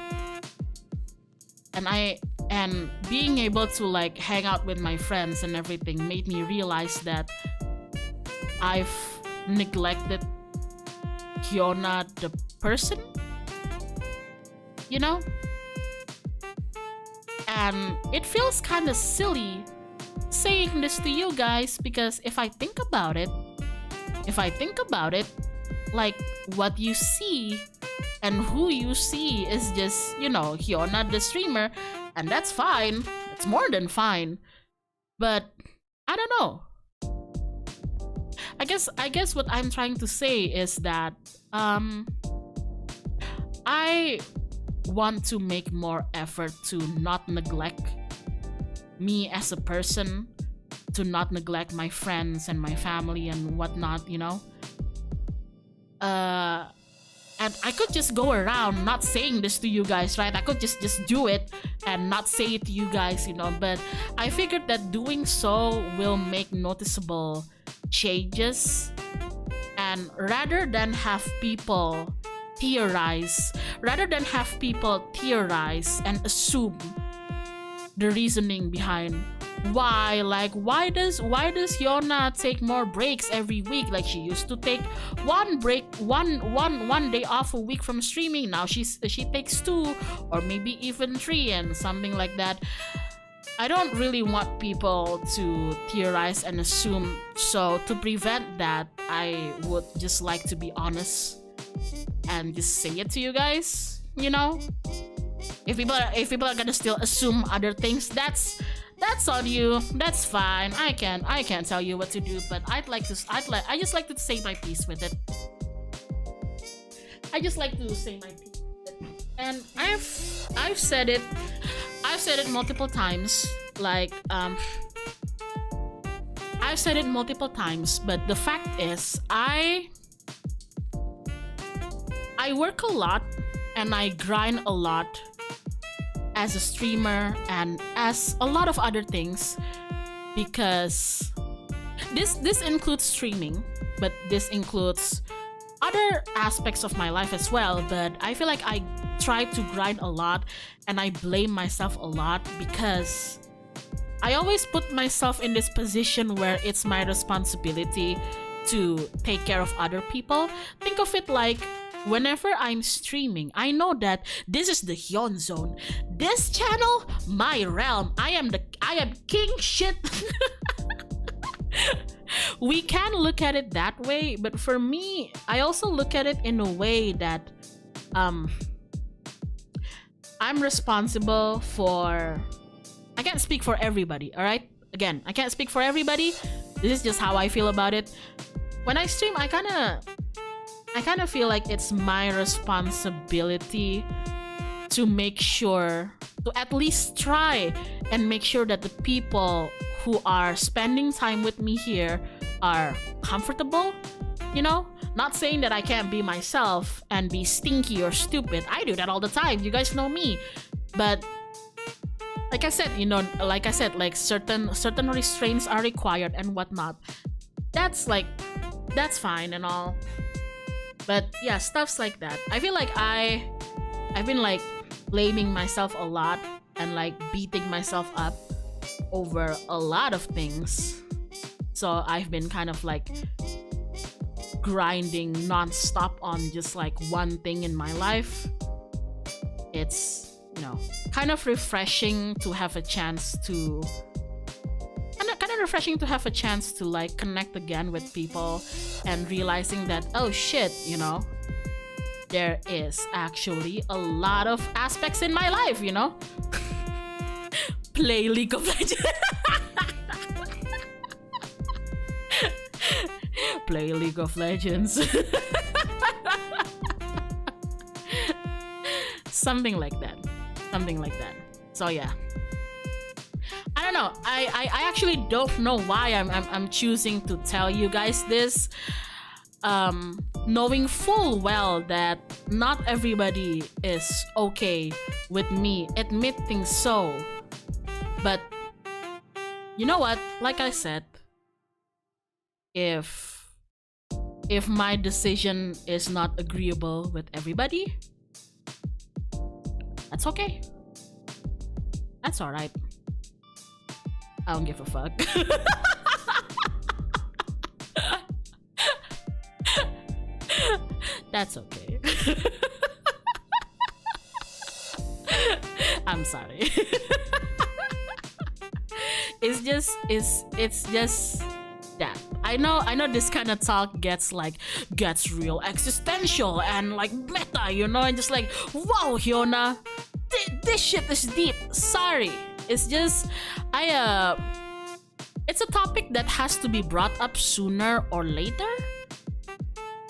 [SPEAKER 1] and being able to like hang out with my friends and everything made me realize that I've neglected Hyona the person, you know? And it feels kind of silly saying this to you guys, because if I think about it, like what you see and who you see is just, you know, Hyona the streamer, and that's fine. It's more than fine. But I don't know. I guess what I'm trying to say is that I want to make more effort to not neglect me as a person, to not neglect my friends and my family and whatnot, you know. And I could just go around not saying this to you guys, right? I could just do it and not say it to you guys, you know. But I figured that doing so will make noticeable changes, and rather than have people theorize and assume the reasoning behind why does Hyona take more breaks every week? Like, she used to take one day off a week from streaming. Now she takes 2 or maybe even 3 and something like that. I don't really want people to theorize and assume. So to prevent that, I would just like to be honest and just say it to you guys, you know. If people are gonna still assume other things, that's on you. That's fine. I can't tell you what to do, but I just like to say my piece with it. I just like to say my piece with it. And I've said it multiple times. Like I've said it multiple times, but the fact is I work a lot and I grind a lot as a streamer and as a lot of other things, because this includes streaming, but this includes other aspects of my life as well. But I feel like I try to grind a lot and I blame myself a lot, because I always put myself in this position where it's my responsibility to take care of other people. Think of it like, whenever I'm streaming, I know that this is the Hyun zone. This channel, my realm. I am king shit. We can look at it that way, but for me, I also look at it in a way that I'm responsible for. I can't speak for everybody, all right? Again, I can't speak for everybody. This is just how I feel about it. When I stream, I kind I kind of feel like it's my responsibility to make sure, to at least try and make sure that the people who are spending time with me here are comfortable, you know? Not saying that I can't be myself and be stinky or stupid. I do that all the time. You guys know me. But like I said, like certain restraints are required and whatnot. That's fine and all. But yeah, stuffs like that. I feel like I've been like blaming myself a lot and like beating myself up over a lot of things. So I've been kind of like grinding non-stop on just like one thing in my life. It's, you know, kind of refreshing to have a chance to like connect again with people and realizing that, oh shit, you know, there is actually a lot of aspects in my life, you know. Play League of Legends. Play League of Legends. Something like that. So yeah, I don't know. I actually don't know why I'm choosing to tell you guys this, knowing full well that not everybody is okay with me admitting so. But you know what? Like I said, if my decision is not agreeable with everybody, that's okay. That's alright. I don't give a fuck. That's okay. I'm sorry. It's just that. I know this kind of talk gets real existential and like meta, you know, and just like, wow, Hyona, this shit is deep. Sorry. It's just it's a topic that has to be brought up sooner or later.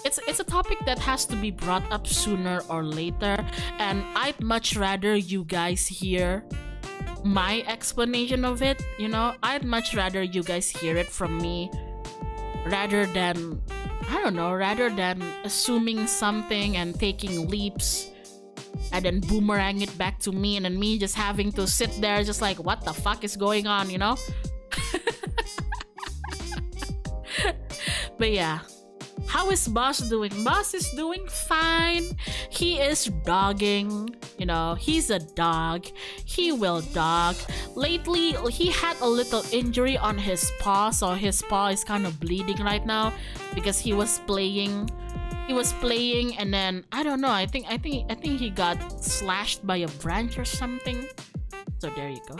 [SPEAKER 1] It's a topic that has to be brought up sooner or later, and I'd much rather you guys hear my explanation of it, you know. I'd much rather you guys hear it from me rather than assuming something and taking leaps and then boomerang it back to me and then me just having to sit there just like, what the fuck is going on, you know? But yeah, how is Boss doing? Boss is doing fine. He is dogging, you know, he's a dog. He will dog. Lately, he had a little injury on his paw, so his paw is kind of bleeding right now because he was playing and then I don't know, I think he got slashed by a branch or something. So there you go.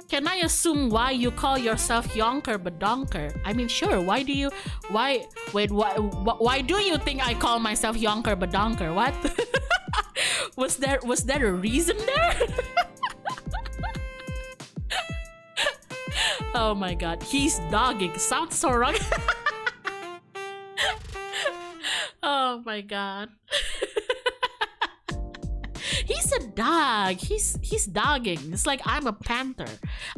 [SPEAKER 1] Can I assume why you call yourself Yonker Badonker? I mean, sure. Why do you think I call myself Yonker Badonker? What? was there a reason there? Oh my god, he's dogging. Sounds so wrong. Oh my god. He's a dog. He's dogging. It's like I'm a panther.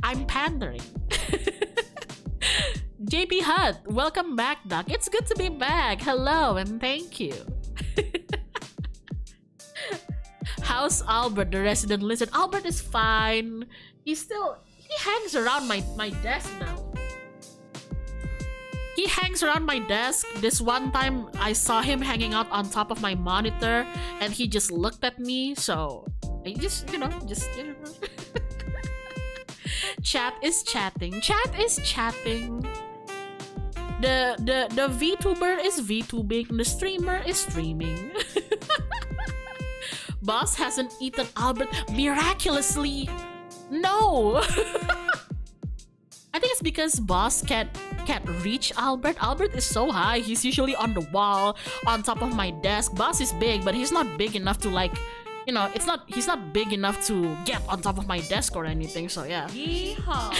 [SPEAKER 1] I'm pandering. JP Hut, welcome back, Doc. It's good to be back. Hello and thank you. How's Albert, the resident lizard? Albert is fine. He hangs around my desk now. He hangs around my desk. This one time I saw him hanging out on top of my monitor and he just looked at me, so I just. Chat is chatting. The VTuber is VTubing. The streamer is streaming. Boss hasn't eaten Albert miraculously. No. I think it's because Boss can't reach Albert. Albert is so high. He's usually on the wall, on top of my desk. Boss is big, but he's not big enough to like, you know, he's not big enough to get on top of my desk or anything. So yeah.
[SPEAKER 2] Yeehaw.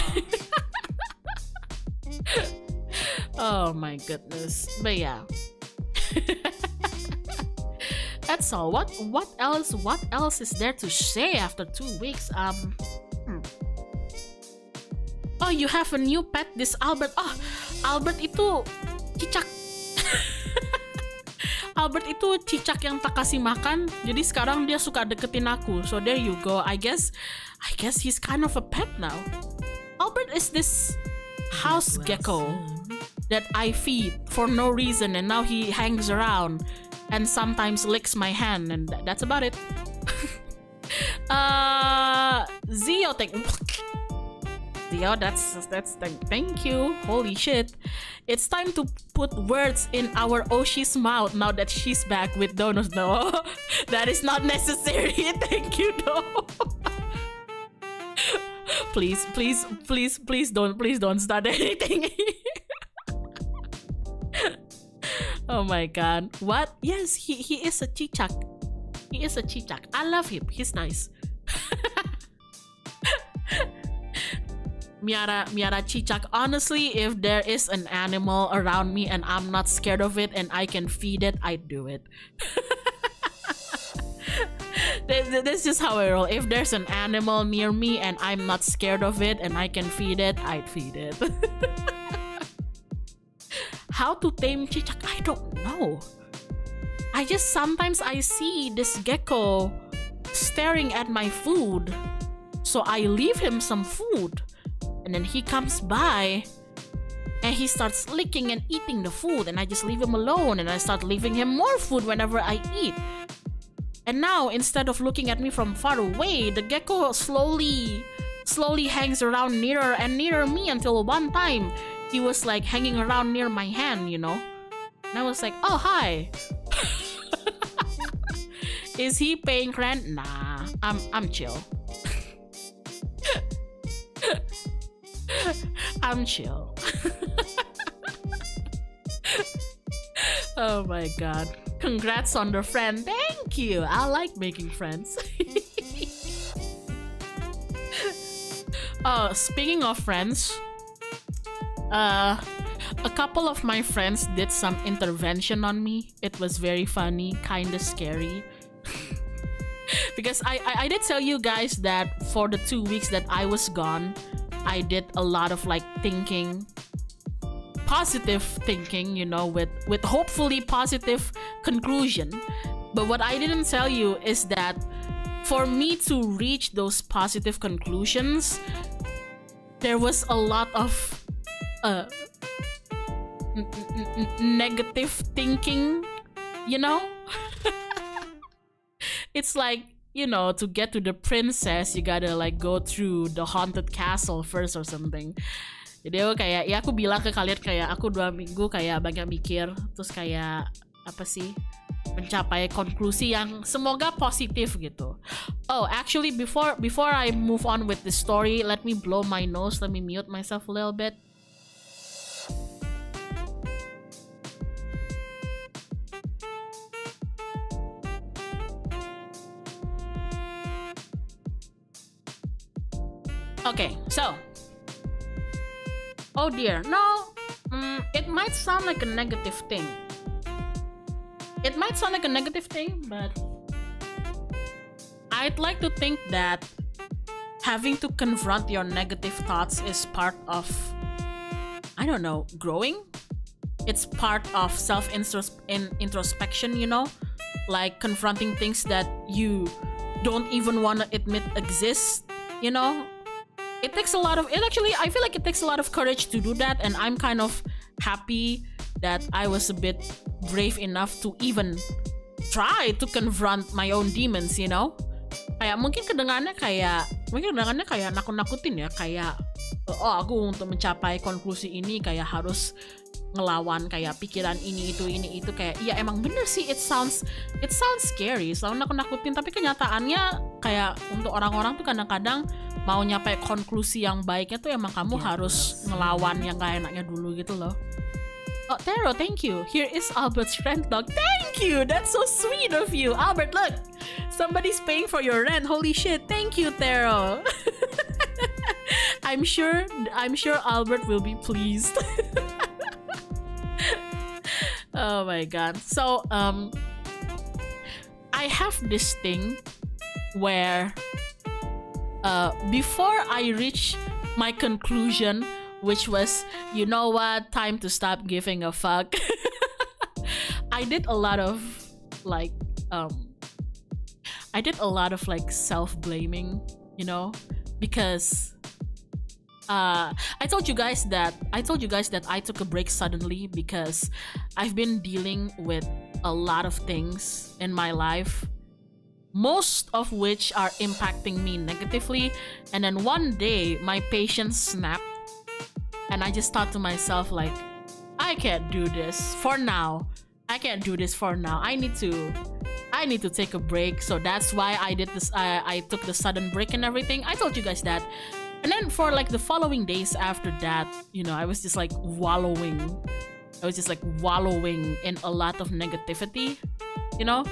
[SPEAKER 1] Oh my goodness. But yeah. That's all. What else is there to say after 2 weeks? Oh, you have a new pet, this Albert. Oh, Albert itu cicak. Albert itu cicak yang tak kasih makan. Jadi sekarang dia suka deketin aku. So there you go. I guess he's kind of a pet now. Albert is this house gecko that I feed for no reason, and now he hangs around and sometimes licks my hand, and that's about it. Zio, thank you. Holy shit. It's time to put words in our Oshi's mouth now that she's back with donuts. No, that is not necessary. Thank you, no. Please don't start anything. Oh my god. What? Yes, he is a chichak. He is a chichak. I love him. He's nice. Miara Chichak, honestly, if there is an animal around me and I'm not scared of it and I can feed it, I'd do it. This is how I roll. If there's an animal near me and I'm not scared of it and I can feed it, I'd feed it. How to tame Chichak? I don't know. I just sometimes I see this gecko staring at my food, so I leave him some food. And then he comes by and he starts licking and eating the food, and I just leave him alone, and I start leaving him more food whenever I eat. And now, instead of looking at me from far away, the gecko slowly hangs around nearer and nearer me until one time he was like hanging around near my hand, you know? And I was like, oh, hi. Is he paying rent? Nah, I'm chill. I'm chill. Oh my god. Congrats on the friend. Thank you. I like making friends. Speaking of friends, a couple of my friends did some intervention on me. It was very funny, kinda scary. Because I did tell you guys that for the 2 weeks that I was gone, I did a lot of like thinking, positive thinking, you know, with hopefully positive conclusion. But what I didn't tell you is that for me to reach those positive conclusions, there was a lot of negative thinking, you know? It's like, you know, to get to the princess, you gotta like go through the haunted castle first or something. Jadi aku kayak, ya aku bilang ke kalian kayak aku 2 minggu kayak banyak mikir, terus kayak apa sih, mencapai konklusi yang semoga positif gitu. Oh, actually before I move on with the story, let me blow my nose, let me mute myself a little bit. Okay, so, oh dear, no, it might sound like a negative thing. It might sound like a negative thing, but I'd like to think that having to confront your negative thoughts is part of, I don't know, growing? It's part of self-introspection, you know? Like confronting things that you don't even want to admit exist, you know? I feel like it takes a lot of courage to do that, and I'm kind of happy that I was a bit brave enough to even try to confront my own demons, you know? Kayak mungkin kedengarannya kayak nakut-nakutin ya, kayak oh aku untuk mencapai konklusi ini kayak harus ngelawan kayak pikiran ini itu kayak iya emang bener sih, it sounds scary, selalu nakut-nakutin, tapi kenyataannya kayak untuk orang-orang tuh kadang-kadang mau nyampe konklusi yang baiknya tuh emang kamu harus ngelawan yang gak enaknya dulu gitu loh. Oh, Tero, thank you. Here is Albert's rent dog. Thank you. That's so sweet of you. Albert, look. Somebody's paying for your rent. Holy shit. Thank you, Tero. I'm sure Albert will be pleased. Oh my god. So I have this thing where before I reach my conclusion, which was, you know what, time to stop giving a fuck. I did a lot of like self-blaming, you know, because I told you guys that I took a break suddenly because I've been dealing with a lot of things in my life, most of which are impacting me negatively. And then one day my patience snapped and I just thought to myself, like, I can't do this for now. I need to take a break. So that's why I did this. I took the sudden break and everything. I told you guys that. And then for like the following days after that, you know, I was just like wallowing in a lot of negativity, you know,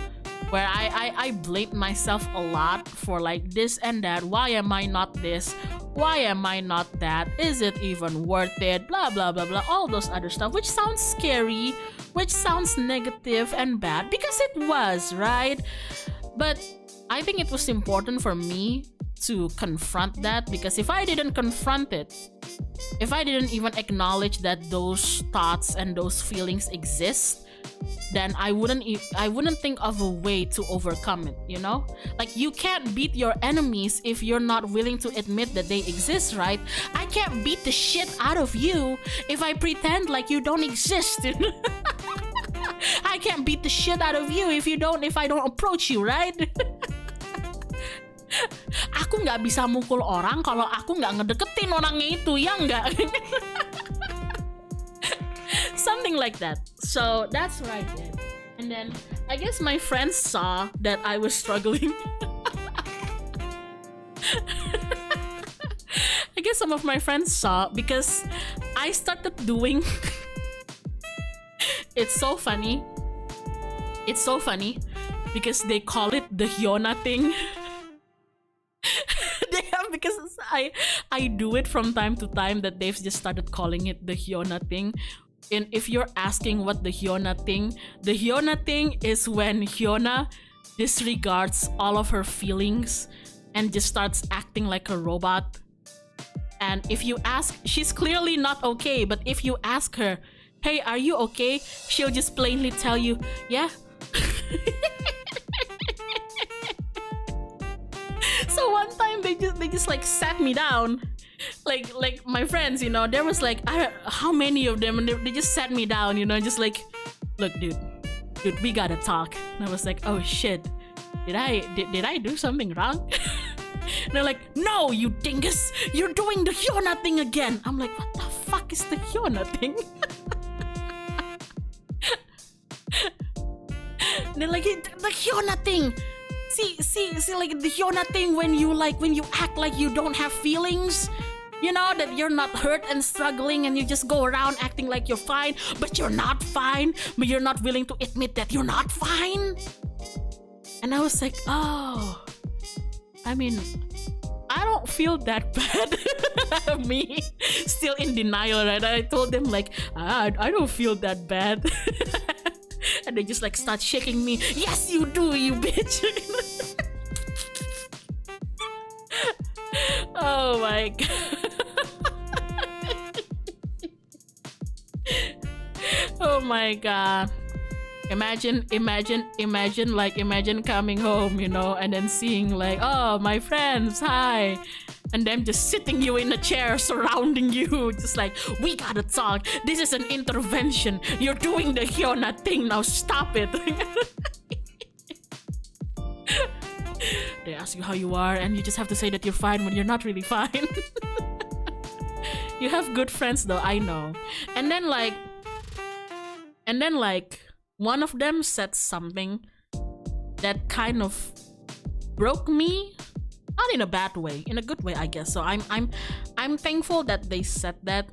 [SPEAKER 1] where I blamed myself a lot for like this and that. Why am I not this? Why am I not that? Is it even worth it? Blah, blah, blah, blah. All those other stuff, which sounds scary, which sounds negative and bad, because it was, right? But I think it was important for me to confront that, because if I didn't confront it, if I didn't even acknowledge that those thoughts and those feelings exist, then I wouldn't think of a way to overcome it, you know? Like, you can't beat your enemies if you're not willing to admit that they exist, right? I can't beat the shit out of you if I pretend like you don't exist. I can't beat the shit out of you if I don't approach you, right? Aku nggak bisa mukul orang kalau aku nggak ngedeketin orangnya itu, ya nggak? Something like that. So that's what I did. And then I guess my friends saw that I was struggling. I guess some of my friends saw, because I started doing it's so funny because they call it the Hyona thing. Because I do it from time to time, that they've just started calling it the Hyona thing. And if you're asking what the Hyona thing is when Hyona disregards all of her feelings and just starts acting like a robot. And if you ask, she's clearly not okay, but if you ask her, hey, are you okay? She'll just plainly tell you, yeah. So one time they just like sat me down, like my friends, you know, there was like, I don't, how many of them, and they just sat me down, you know, just like, look, dude, we gotta talk. And I was like, oh shit, did I do something wrong? And they're like, no, you dingus, you're doing the Hyona thing again. I'm like, what the fuck is the Hyona thing? And they're like, the Hyona thing. See, like the Hyona thing, when you act like you don't have feelings, you know, that you're not hurt and struggling, and you just go around acting like you're fine, but you're not fine, but you're not willing to admit that you're not fine. And I was like, oh, I mean, I don't feel that bad. Me, still in denial, right? I told them like, I don't feel that bad. And they just like start shaking me. Yes, you do, you bitch. Oh my god. Oh my god. Imagine coming home, you know, and then seeing like, oh, my friends, hi. And them just sitting you in a chair, surrounding you, just like, we gotta talk. This is an intervention. You're doing the Hyona thing, now stop it. They ask you how you are, and you just have to say that you're fine when you're not really fine. You have good friends though, I know. And then like, one of them said something that kind of broke me. Not in a bad way, in a good way, I guess. So I'm thankful that they said that,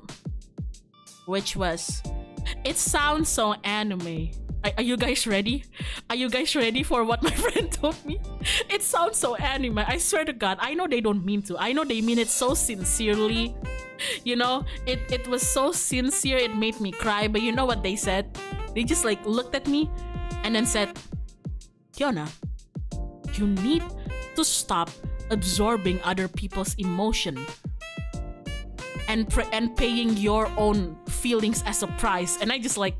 [SPEAKER 1] which was, it sounds so anime. Are you guys ready? Are you guys ready for what my friend told me? It sounds so anime. I swear to God, I know they don't mean to. I know they mean it so sincerely. You know, it was so sincere, it made me cry. But you know what they said? They just like looked at me and then said, Hyona, you need to stop absorbing other people's emotion and paying your own feelings as a price. And I just like,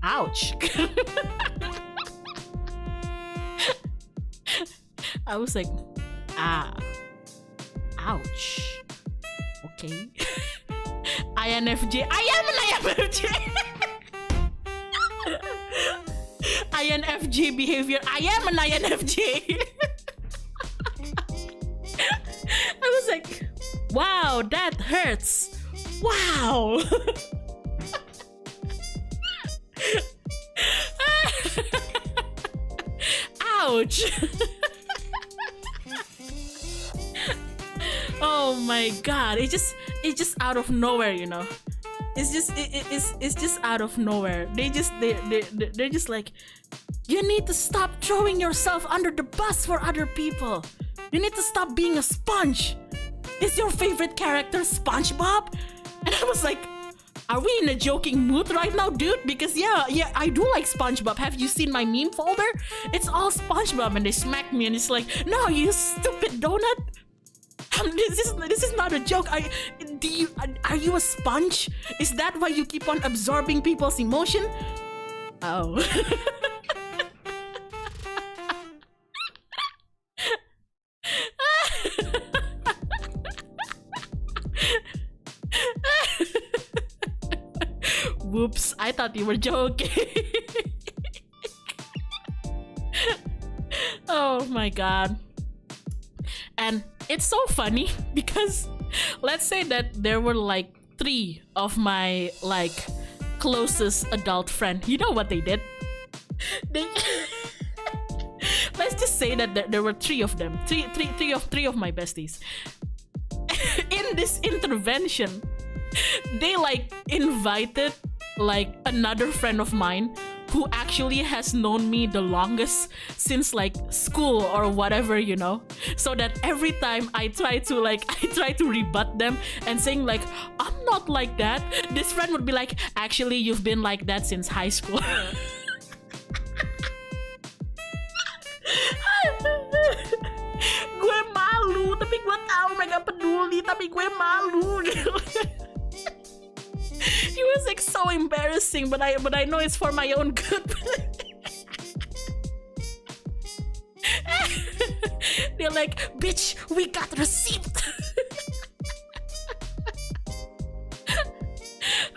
[SPEAKER 1] ouch. I was like, ouch. Okay. INFJ. I am an INFJ. INFJ behavior. I am an INFJ. I was like, wow, that hurts. Wow. Ouch. Oh my god, it's just out of nowhere, you know. It's just out of nowhere. They're just like, you need to stop throwing yourself under the bus for other people. You need to stop being a sponge. Is your favorite character SpongeBob? And I was like, are we in a joking mood right now, dude? Because yeah, I do like SpongeBob. Have you seen my meme folder? It's all SpongeBob, and they smack me, and it's like, no, you stupid donut. This is not a joke. Are you a sponge? Is that why you keep on absorbing people's emotion? Oh. Whoops, I thought you were joking. Oh my god. And it's so funny because let's say that there were like 3 of my like closest adult friends. You know what they did? They let's just say that there were 3 of them. Three of my besties. In this intervention, they like invited like another friend of mine who actually has known me the longest since like school or whatever, you know, so that every time I try to rebut them and saying like, I'm not like that, this friend would be like, actually you've been like that since high school. Gue malu, tapi gue tahu mereka peduli, tapi gue malu. It was like so embarrassing, but I know it's for my own good. They're like, bitch, we got receipt.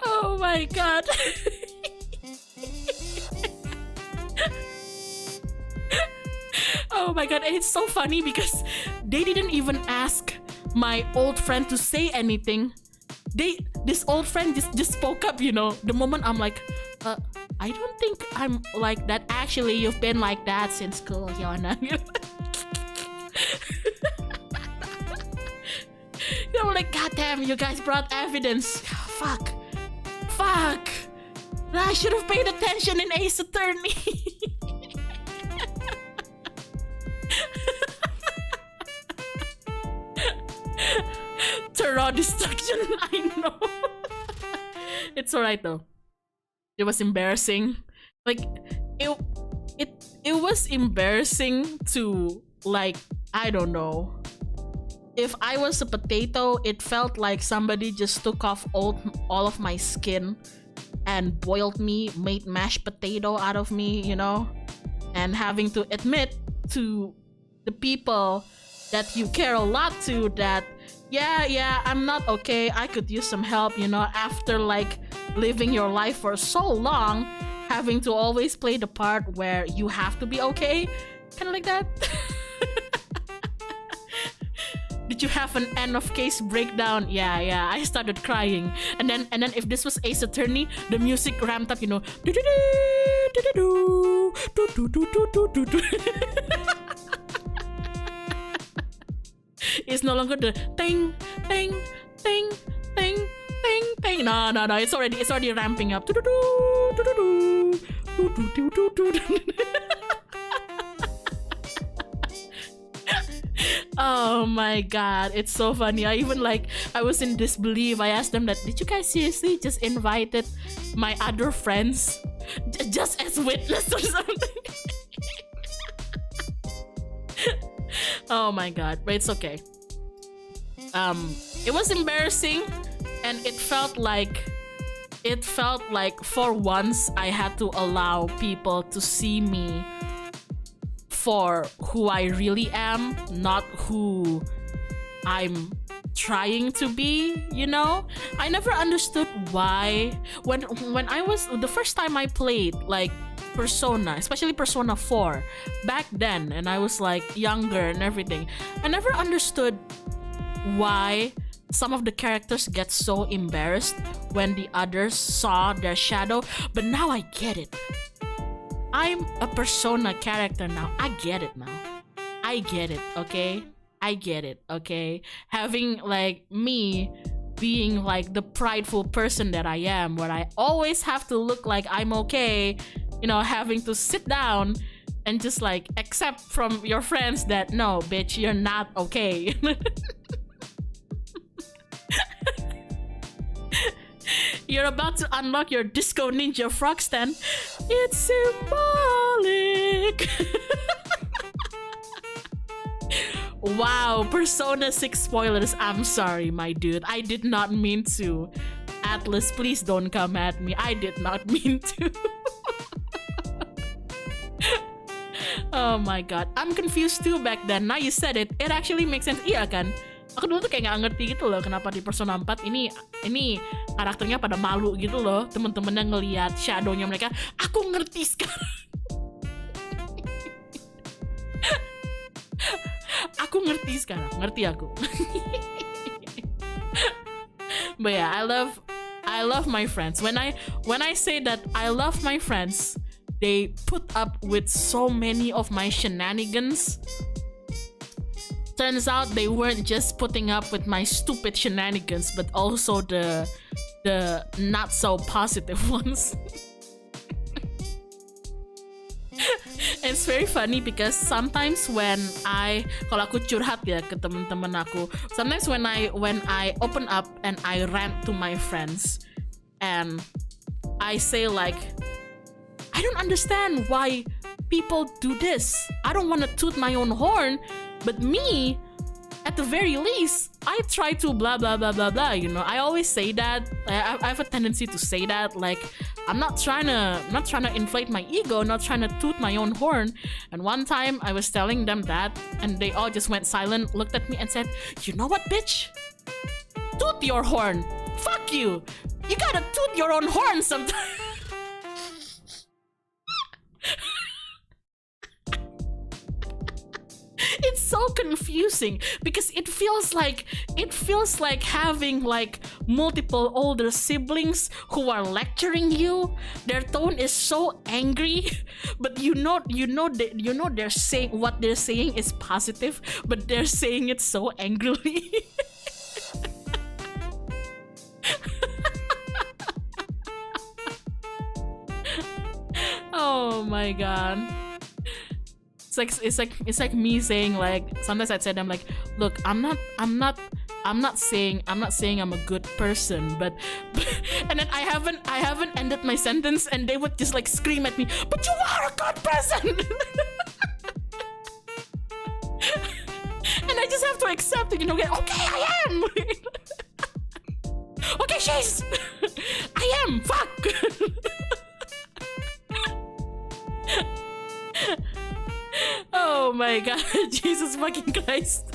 [SPEAKER 1] Oh my god. Oh my god, and it's so funny because they didn't even ask my old friend to say anything. This old friend just spoke up, you know, the moment I'm like, I don't think I'm like that. Actually, you've been like that since school, Hyona. They were like, god damn, you guys brought evidence. Fuck. I should have paid attention in Ace Attorney. Raw destruction. I know. It's alright though. It was embarrassing. Like it was embarrassing to, like, I don't know. If I was a potato, it felt like somebody just took off all of my skin and boiled me, made mashed potato out of me, you know? And having to admit to the people that you care a lot to that, yeah, I'm not okay. I could use some help, you know, after like living your life for so long, having to always play the part where you have to be okay. Kind of like that. Did you have an end of case breakdown? Yeah, I started crying. And then if this was Ace Attorney, the music ramped up, you know. It's no longer the ting ting ting ting ting ting. No, it's already ramping up. Oh my god, it's so funny. I even I was in disbelief. I asked them that, did you guys seriously just invited my other friends just as witness or something? Oh my god, but it's okay. It was embarrassing, and it felt like for once I had to allow people to see me for who I really am, not who I'm trying to be, you know? I never understood why when I was the first time I played Persona, especially Persona 4 back then, and I was younger and everything. I never understood why some of the characters get so embarrassed when the others saw their shadow, but now I get it. I'm a Persona character now. I get it now. I get it, okay? I get it, okay? Having me being the prideful person that I am, where I always have to look like I'm okay, you know, having to sit down and just accept from your friends that, no, bitch, you're not okay. You're about to unlock your Disco Ninja Frog stand. It's symbolic. Wow, Persona 6 spoilers. I'm sorry, my dude. I did not mean to. Atlas, please don't come at me. I did not mean to. Oh my god. I'm confused too back then. Now you said it. It actually makes sense. Iya kan? Aku dulu tuh kayak gak ngerti gitu loh kenapa di Persona 4 ini karakternya pada malu gitu loh, temen-temennya ngelihat shadownya mereka. Aku ngerti sekarang. Aku ngerti sekarang, ngerti aku. But yeah, I love my friends. When I say that I love my friends, they put up with so many of my shenanigans. Turns out they weren't just putting up with my stupid shenanigans, but also the not so positive ones. It's very funny because sometimes when kalau aku curhat ya ke temen-temen aku, sometimes when I open up and I rant to my friends and I say I don't understand why people do this. I don't want to toot my own horn, but me, at the very least, I try to blah blah blah blah blah. You know, I always say that. I have a tendency to say that. I'm not trying to inflate my ego, not trying to toot my own horn. And one time I was telling them that, and they all just went silent, looked at me, and said, "You know what, bitch? Toot your horn. Fuck you. You gotta toot your own horn sometimes." It's so confusing because it feels like having multiple older siblings who are lecturing you. Their tone is so angry, but you know they're saying what they're saying is positive, but they're saying it so angrily. Oh my god. It's like me saying sometimes I'd say to them look, I'm not saying I'm a good person, but and then I haven't ended my sentence and they would just scream at me, but you are a good person. And I just have to accept it, you know, okay, I am. Okay, she's I am, fuck. Oh my god, Jesus fucking Christ.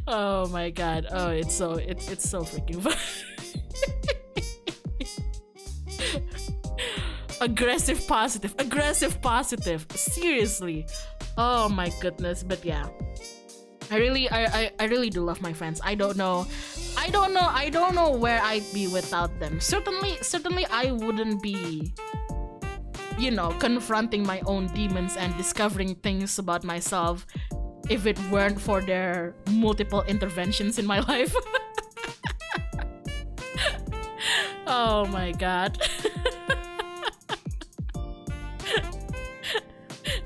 [SPEAKER 1] Oh my god. Oh, it's so freaking fun. Aggressive positive. Seriously. Oh my goodness. But yeah. I really do love my friends. I don't know where I'd be without them. Certainly I wouldn't be, you know, confronting my own demons and discovering things about myself if it weren't for their multiple interventions in my life. Oh my god.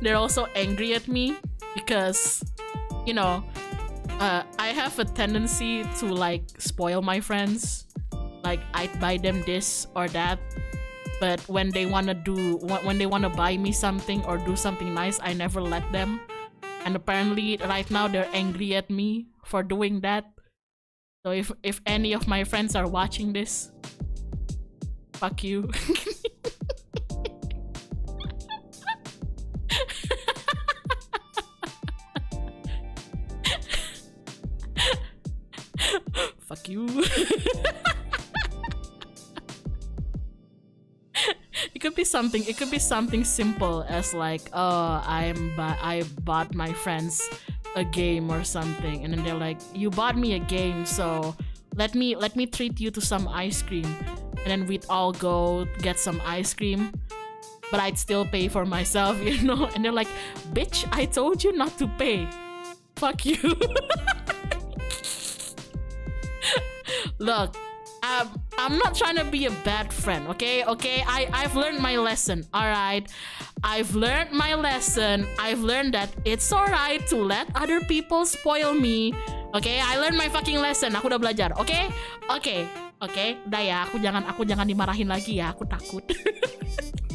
[SPEAKER 1] They're also angry at me because you know, I have a tendency to like spoil my friends. Like I'd buy them this or that, but when they wanna buy me something or do something nice, I never let them. And apparently right now they're angry at me for doing that. So if any of my friends are watching this, fuck you. Fuck you. It could be something simple as like, oh, I bought my friends a game or something, and then they're like, you bought me a game, so let me treat you to some ice cream, and then we'd all go get some ice cream, but I'd still pay for myself, you know. And they're like, bitch, I told you not to pay. Fuck you. Look, I'm not trying to be a bad friend, okay? I've learned my lesson, alright? I've learned my lesson. I've learned that it's alright to let other people spoil me. Okay, I learned my fucking lesson. Aku udah belajar, okay? Okay. Udah ya, aku jangan dimarahin lagi ya, aku takut.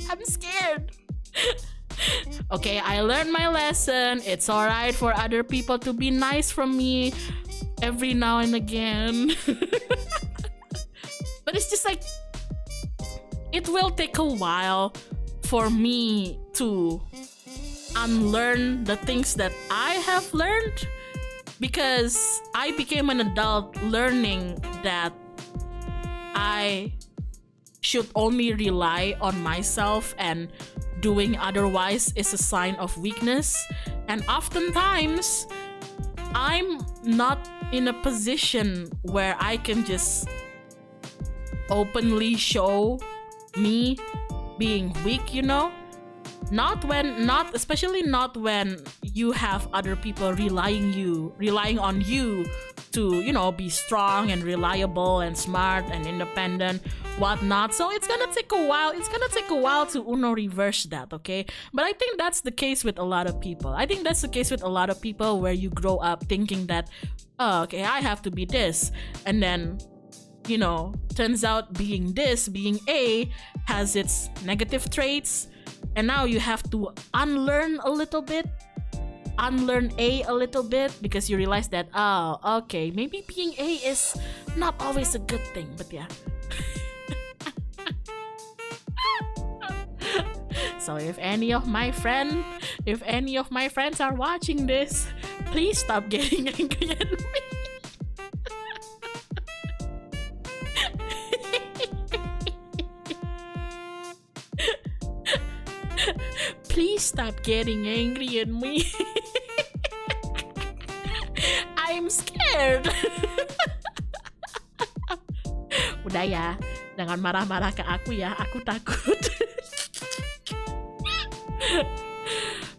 [SPEAKER 1] I'm scared. Okay, I learned my lesson. It's alright for other people to be nice from me every now and again. But it's just like, it will take a while for me to unlearn the things that I have learned, because I became an adult learning that I should only rely on myself, and doing otherwise is a sign of weakness. And oftentimes I'm not in a position where I can just openly show me being weak, you know? Especially not when you have other people relying on you to, you know, be strong and reliable and smart and independent, whatnot. So it's gonna take a while. It's gonna take a while to reverse that, okay? But I think that's the case with a lot of people. I think that's the case with a lot of people, where you grow up thinking that, oh, okay, I have to be this, and then, you know, turns out being A has its negative traits, and now you have to unlearn A a little bit, because you realize that, oh, okay, maybe being A is not always a good thing, but yeah. So if any of my friends are watching this, please stop getting angry at me. Please stop getting angry at me. I'm scared. Udah ya, jangan marah-marah ke aku ya, aku takut.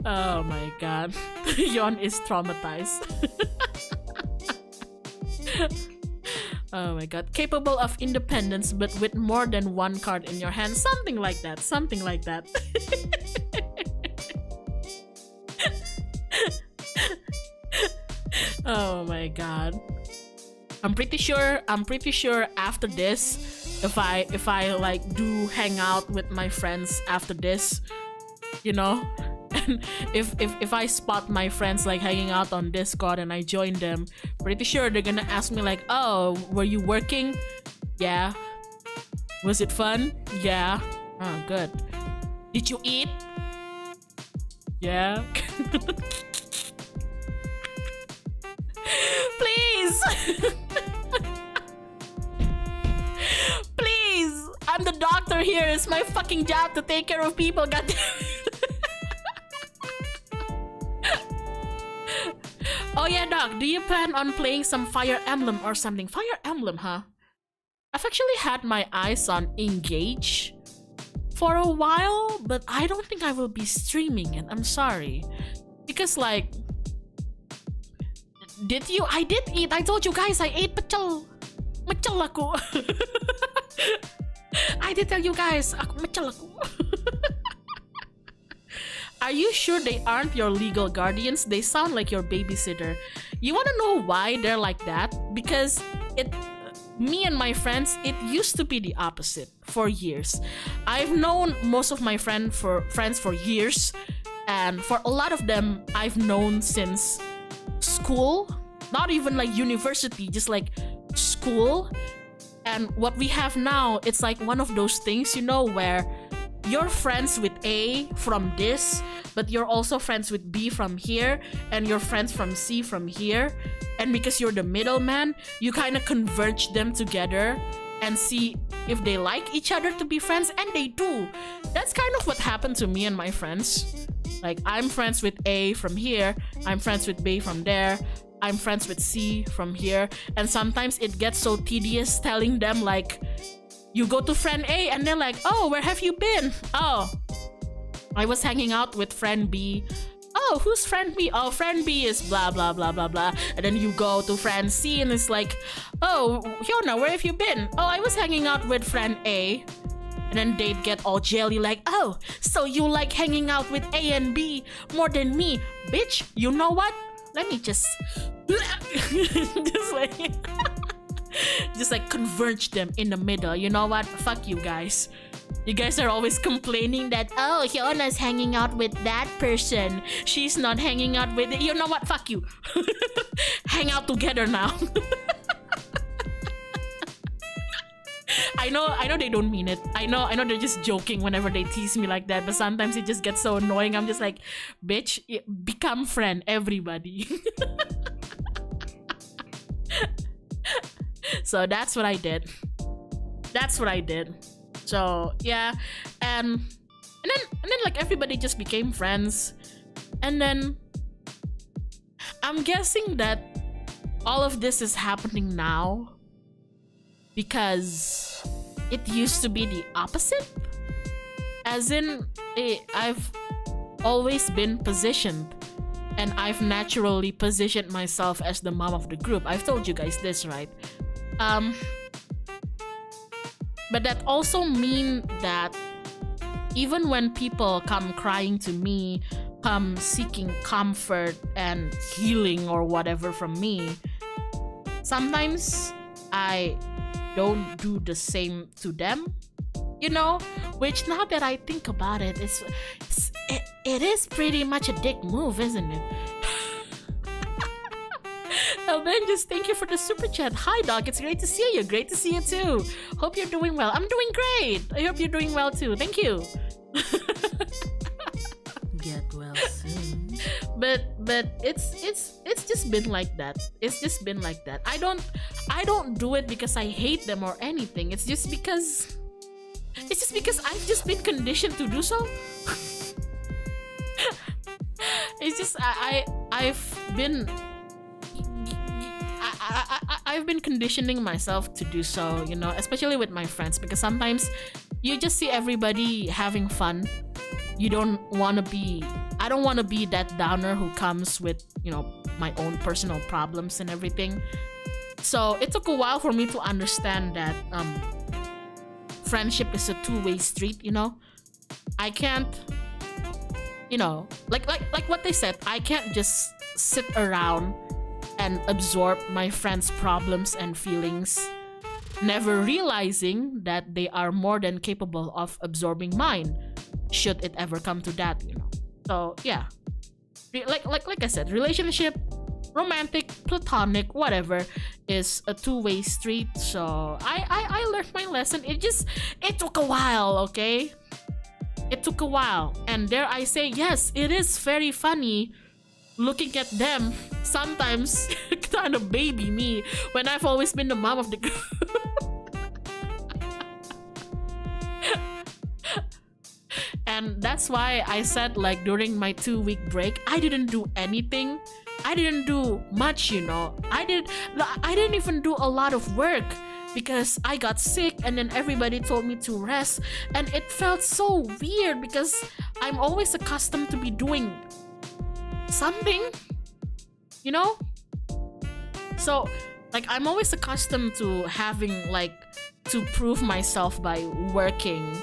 [SPEAKER 1] Oh my god, Yon is traumatized. Oh my god, capable of independence but with more than one card in your hand, something like that. Oh my god. I'm pretty sure after this, if I like do hang out with my friends after this, you know, and if I spot my friends like hanging out on Discord and I join them, pretty sure they're gonna ask me like, oh, were you working? Yeah. Was it fun? Yeah. Oh, good. Did you eat? Yeah. Please. Please. I'm the doctor here. It's my fucking job to take care of people. Goddamn. Oh yeah, Doc, do you plan on playing some Fire Emblem or something? Fire Emblem, huh? I've actually had my eyes on Engage for a while, but I don't think I will be streaming it. I'm sorry. Because like, I did eat. I told you guys I ate pecel. Mecel aku. I did tell you guys, mecel aku. Are you sure they aren't your legal guardians? They sound like your babysitter. You want to know why they're like that? Because me and my friends, it used to be the opposite for years. I've known most of my friends for years, and for a lot of them, I've known since school, not even like university, just like school. And what we have now, it's like one of those things, you know, where you're friends with A from this, but you're also friends with B from here, and you're friends from C from here. And because you're the middleman, you kind of converge them together and see if they like each other to be friends, and they do. That's kind of what happened to me and my friends. Like, I'm friends with A from here, I'm friends with B from there, I'm friends with C from here, and sometimes it gets so tedious telling them, like, you go to friend A and they're like, oh, where have you been? Oh, I was hanging out with friend B. Oh, who's friend B? Oh, friend B is blah, blah, blah, blah, blah. And then you go to friend C and it's like, oh, Hyona, where have you been? Oh, I was hanging out with friend A. And then they'd get all jelly like, oh, so you like hanging out with A and B more than me. Bitch, you know what? Let me just just like converge them in the middle. You know what? Fuck you guys. You guys are always complaining that, oh, Hyona's hanging out with that person, she's not hanging out with it. You know what? Fuck you. Hang out together now. I know they don't mean it. I know they're just joking whenever they tease me like that, but sometimes it just gets so annoying. I'm just like, bitch, become friend, everybody. So that's what I did. So yeah, and then like everybody just became friends, and then I'm guessing that all of this is happening now because it used to be the opposite. As in, I've always been positioned, and I've naturally positioned myself as the mom of the group. I've told you guys this, right? But that also mean that even when people come crying to me, come seeking comfort and healing or whatever from me, sometimes I don't do the same to them, you know? Which, now that I think about it, it is pretty much a dick move, isn't it? Avengers, thank you for the super chat. Hi, Doc. It's great to see you. Great to see you too. Hope you're doing well. I'm doing great. I hope you're doing well too. Thank you.
[SPEAKER 2] Get well soon.
[SPEAKER 1] But it's just been like that. It's just been like that. I don't do it because I hate them or anything. It's just because I've just been conditioned to do so. It's just I've been conditioning myself to do so, you know, especially with my friends, because sometimes you just see everybody having fun. I don't want to be that downer who comes with, you know, my own personal problems and everything. So it took a while for me to understand that friendship is a two-way street, you know. I can't, you know, like what they said, I can't just sit around and absorb my friends' problems and feelings, never realizing that they are more than capable of absorbing mine, should it ever come to that, you know. So yeah, like I said, relationship, romantic, platonic, whatever, is a two-way street. So I learned my lesson. It took a while, okay? It took a while, and dare I say, yes, it is very funny looking at them sometimes kind of baby me when I've always been the mom of the group. And that's why I said, like, during my 2-week break, I didn't do anything. I didn't do much, you know. I didn't even do a lot of work because I got sick, and then everybody told me to rest, and it felt so weird because I'm always accustomed to be doing something, you know. So like, I'm always accustomed to having, like, to prove myself by working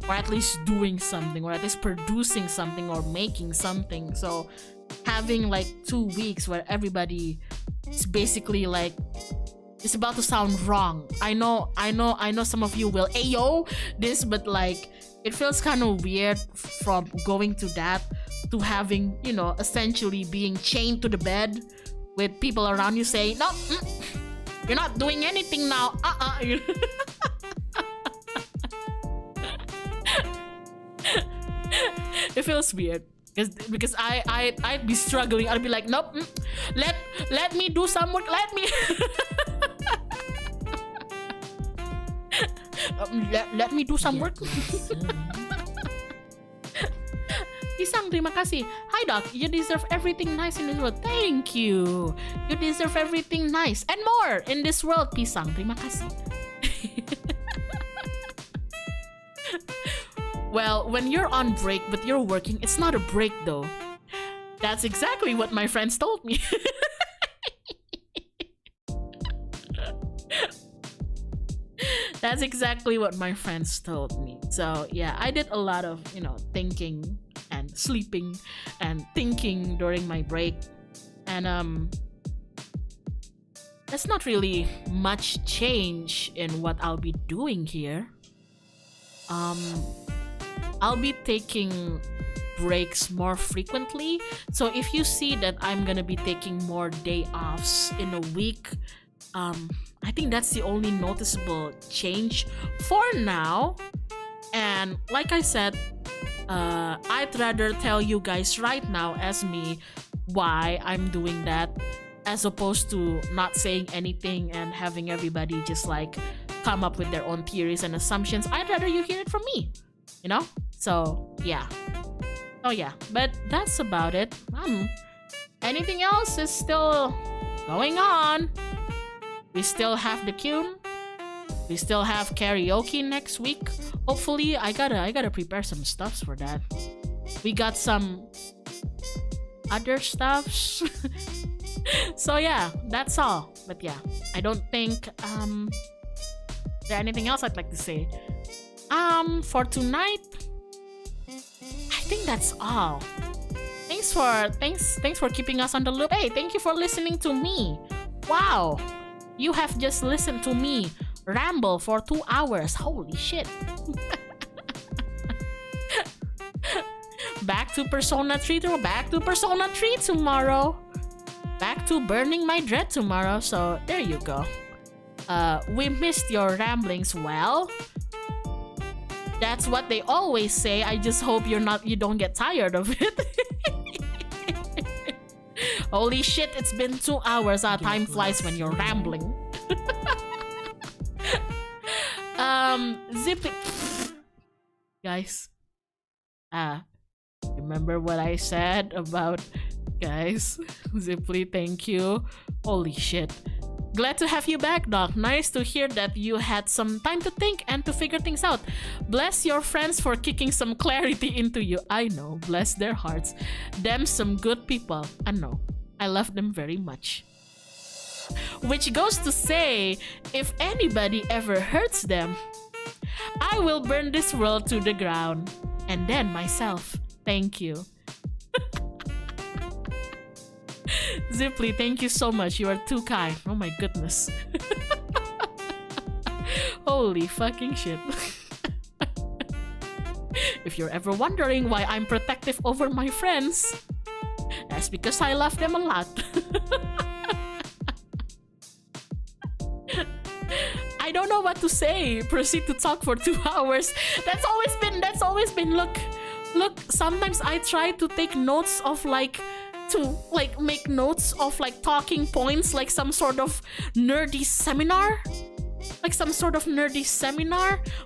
[SPEAKER 1] or at least doing something, or at least producing something or making something. So having like 2 weeks where everybody is basically like, it's about to sound wrong. I know some of you will ayo this, but like it feels kind of weird from going to that to having, you know, essentially being chained to the bed with people around you saying, no, you're not doing anything now. It feels weird because I'd be struggling. I'd be like, nope, let me do some work. Let me do some work. Pisang, terima kasih. Hi Doc, you deserve everything nice in this world. Thank you. You deserve everything nice and more in this world, Pisang. Terima kasih. Well, when you're on break but you're working, it's not a break though. That's exactly what my friends told me. That's exactly what my friends told me. So yeah, I did a lot of, you know, thinking and sleeping and thinking during my break. And there's not really much change in what I'll be doing here. I'll be taking breaks more frequently. So if you see that I'm gonna be taking more day offs in a week, I think that's the only noticeable change for now. And like I said, I'd rather tell you guys right now as me why I'm doing that, as opposed to not saying anything and having everybody just like come up with their own theories and assumptions. I'd rather you hear it from me, you know? So yeah. Oh yeah, but that's about it. Anything else is still going on. We still have the Kyun. We still have karaoke next week. Hopefully, I gotta prepare some stuffs for that. We got some other stuffs. So yeah, that's all. But yeah, I don't think there anything else I'd like to say. For tonight, I think that's all. Thanks for keeping us on the loop. Hey, thank you for listening to me. Wow, you have just listened to me ramble for 2 hours. Holy shit. Back to Persona 3 tomorrow. Back to Burning My Dread tomorrow. So there you go. We missed your ramblings. Well, that's what they always say. I just hope you don't get tired of it. Holy shit, it's been 2 hours. Time flies when you're rambling. Zippy. Guys. Remember what I said about guys? Zipply, thank you. Holy shit. Glad to have you back, Doc. Nice to hear that you had some time to think and to figure things out. Bless your friends for kicking some clarity into you. I know, bless their hearts. Them some good people. I know. I love them very much. Which goes to say, if anybody ever hurts them, I will burn this world to the ground. And then myself. Thank you. Zipply, thank you so much. You are too kind. Oh my goodness. Holy fucking shit. If you're ever wondering why I'm protective over my friends, that's because I love them a lot. I don't know what to say. Proceed to talk for 2 hours. That's always been look, sometimes I try to take notes of make notes of talking points, like some sort of nerdy seminar.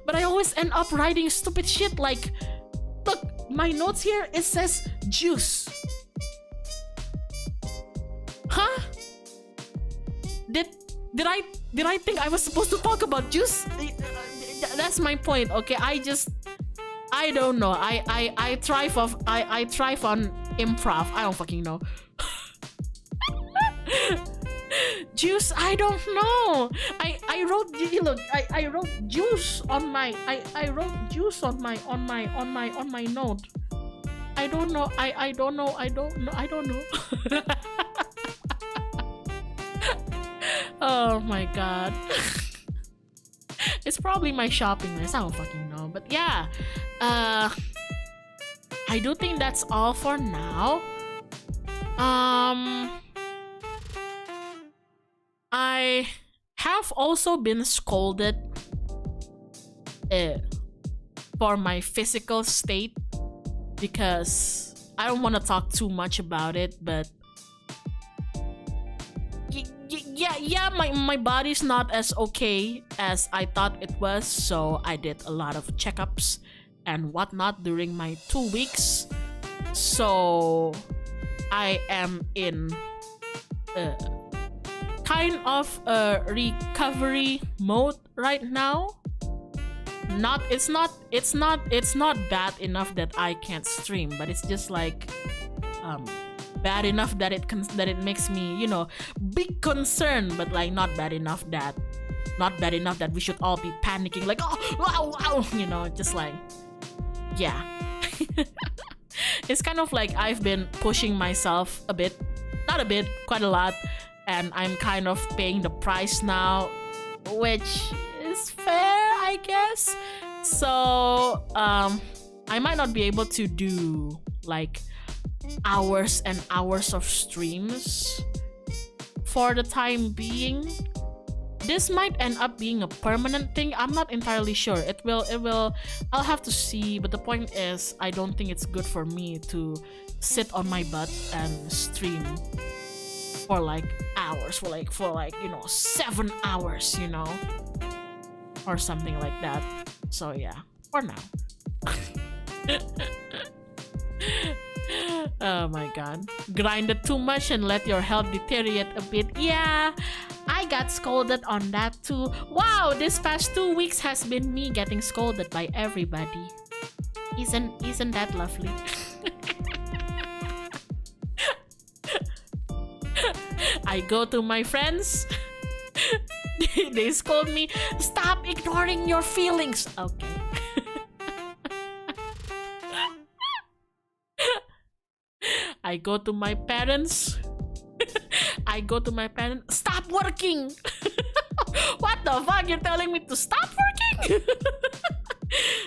[SPEAKER 1] But I always end up writing stupid shit like, look, my notes here, it says juice. Huh? Did I think I was supposed to talk about juice? That's my point, okay? I don't know. I thrive on improv. I don't fucking know. Juice, I don't know. I wrote, look, I wrote juice on my I wrote juice on my note. I don't know. I don't know. I don't know. I don't know. Oh my god. It's probably my shopping list. I don't fucking know. But yeah. I do think that's all for now. I have also been scolded for my physical state because I don't want to talk too much about it, but yeah, my body's not as okay as I thought it was, so I did a lot of checkups and whatnot during my 2 weeks. So I am in kind of a recovery mode right now. It's not bad enough that I can't stream, but it's just like bad enough that it makes me, you know, big concern, but like not bad enough that we should all be panicking like, oh wow, you know, just like, yeah. It's kind of like I've been pushing myself a bit, not a bit, quite a lot, and I'm kind of paying the price now, which is fair, I guess. So I might not be able to do like hours and hours of streams for the time being. This might end up being a permanent thing. I'm not entirely sure. It will I'll have to see, but the point is I don't think it's good for me to sit on my butt and stream for like hours, for like you know, 7 hours, you know, or something like that. So yeah, for now. Oh my god. Grinded too much and let your health deteriorate a bit. Yeah, I got scolded on that too. Wow, this past 2 weeks has been me getting scolded by everybody. Isn't that lovely? I go to my friends. They scold me. Stop ignoring your feelings. Okay. I go to my parents. Stop working. What the fuck? You're telling me to stop working?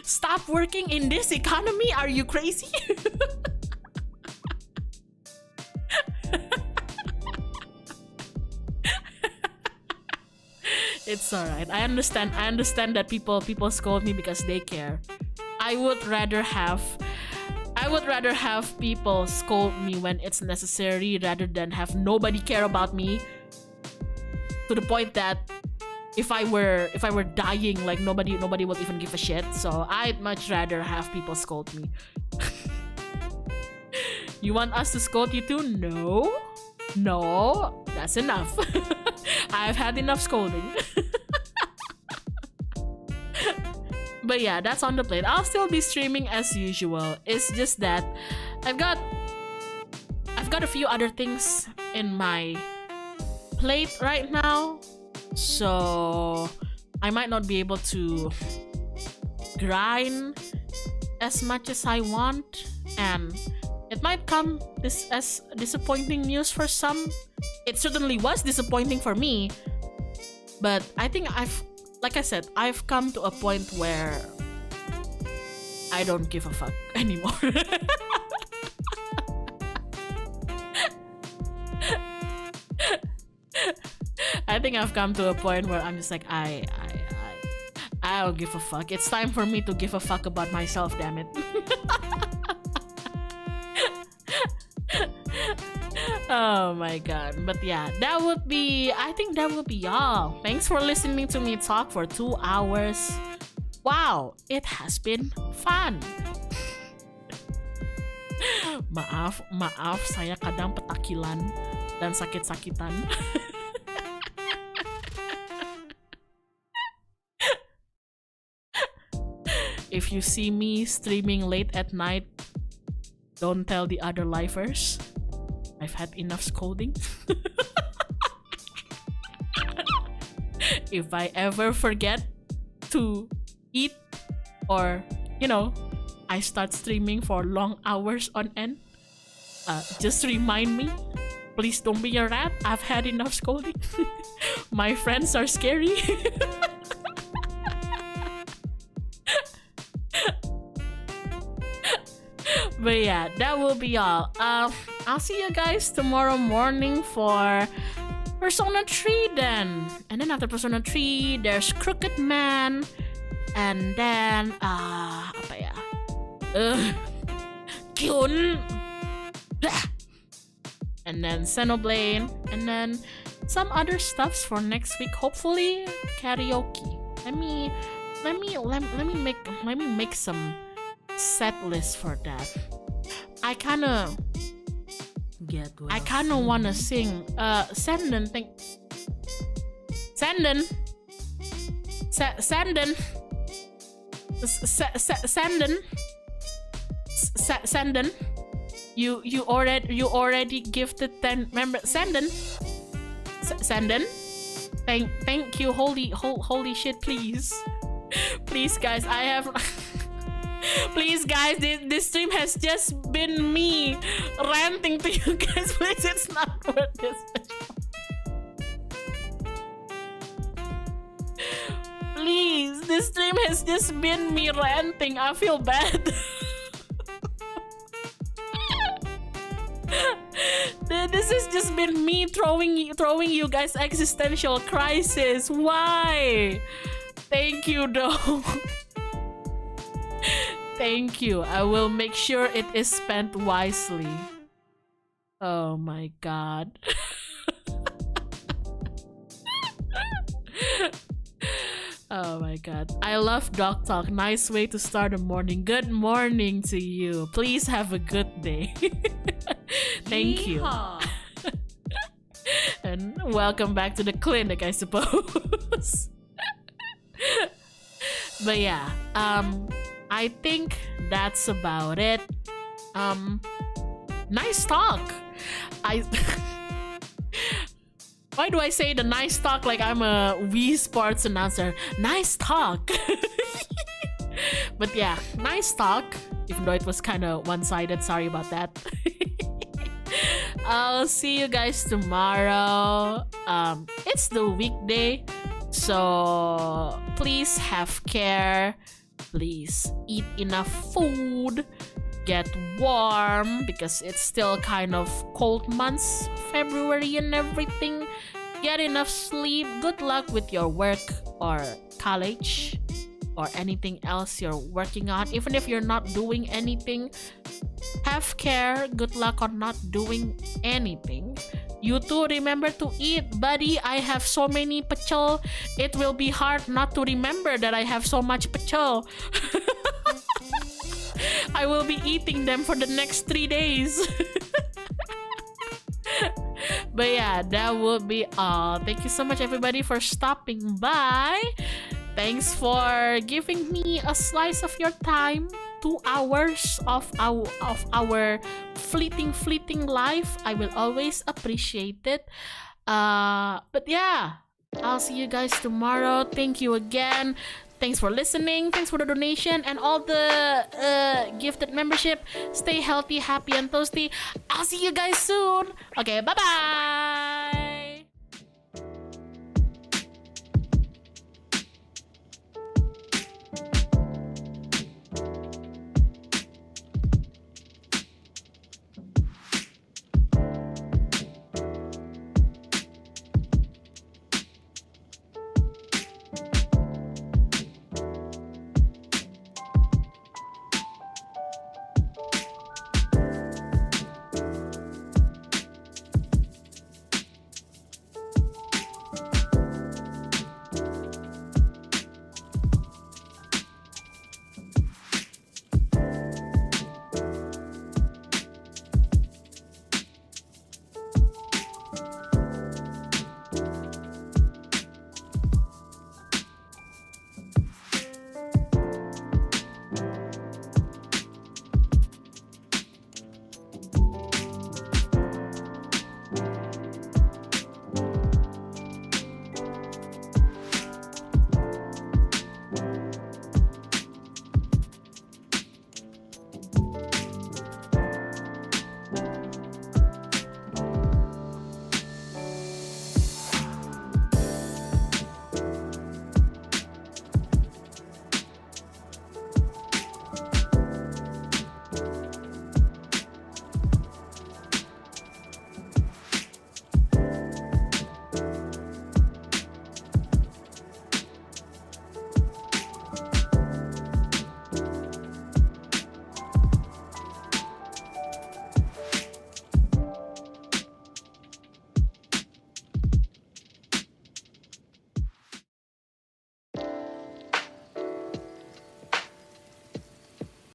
[SPEAKER 1] Stop working in this economy? Are you crazy? It's alright. I understand that people scold me because they care. I would rather have people scold me when it's necessary rather than have nobody care about me, to the point that if I were dying, like nobody would even give a shit. So I'd much rather have people scold me. You want us to scold you too? No, that's enough. I've had enough scolding. But yeah, that's on the plate. I'll still be streaming as usual. It's just that I've got a few other things in my plate right now, so I might not be able to grind as much as I want, and it might come as disappointing news for some. It certainly was disappointing for me, but I think like I said, I've come to a point where I don't give a fuck anymore. I think I've come to a point where I'm just like, I don't give a fuck. It's time for me to give a fuck about myself, damn it. Oh my god. But yeah, I think that would be all. Thanks for listening to me talk for 2 hours. Wow, it has been fun. Maaf, saya kadang petakilan dan sakit-sakitan. If you see me streaming late at night, don't tell the other lifers. I've had enough scolding. if I ever forget to eat, or I start streaming for long hours on end, just remind me. Please don't be a rat. I've had enough scolding. My friends are scary. But yeah, that will be all. I'll see you guys tomorrow morning for Persona 3 then. And then after Persona 3, there's Crooked Man. And then, apa ya? Kyun. And then Xenoblade. And then some other stuffs for next week. Hopefully, karaoke. Let me make some set list for that. I kinda wanna sing Sanden you already gifted 10 members. Sanden thank you. Holy shit, please guys, I have please guys, this stream has just been me ranting to you guys. Please, it's not worth this. Please, this stream has just been me ranting. I feel bad. This has just been me throwing you guys existential crisis. Why? Thank you though. Thank you. I will make sure it is spent wisely. Oh my god. Oh my god. I love Dog Talk. Nice way to start the morning. Good morning to you. Please have a good day. Thank you. And welcome back to the clinic, I suppose. But yeah, I think that's about it. Nice talk. Why do I say the nice talk like I'm a Wii Sports announcer? Nice talk. But yeah, nice talk. Even though it was kind of one-sided, sorry about that. I'll see you guys tomorrow. It's the weekday, so please have care. Please eat enough food. Get warm because it's still kind of cold months, February and everything. Get enough sleep. Good luck with your work or college or anything else you're working on. Even if you're not doing anything, have care. Good luck on not doing anything. You too, remember to eat, buddy. I have so many pecel. It will be hard not to remember that I have so much pecel. I will be eating them for the next 3 days. But yeah, that will be all. Thank you so much everybody for stopping by. Thanks for giving me a slice of your time. 2 hours of our fleeting life. I will always appreciate it. But yeah, I'll see you guys tomorrow. Thank you again. Thanks for listening. Thanks for the donation and all the gifted membership. Stay healthy, happy, and toasty. I'll see you guys soon. Okay, bye-bye.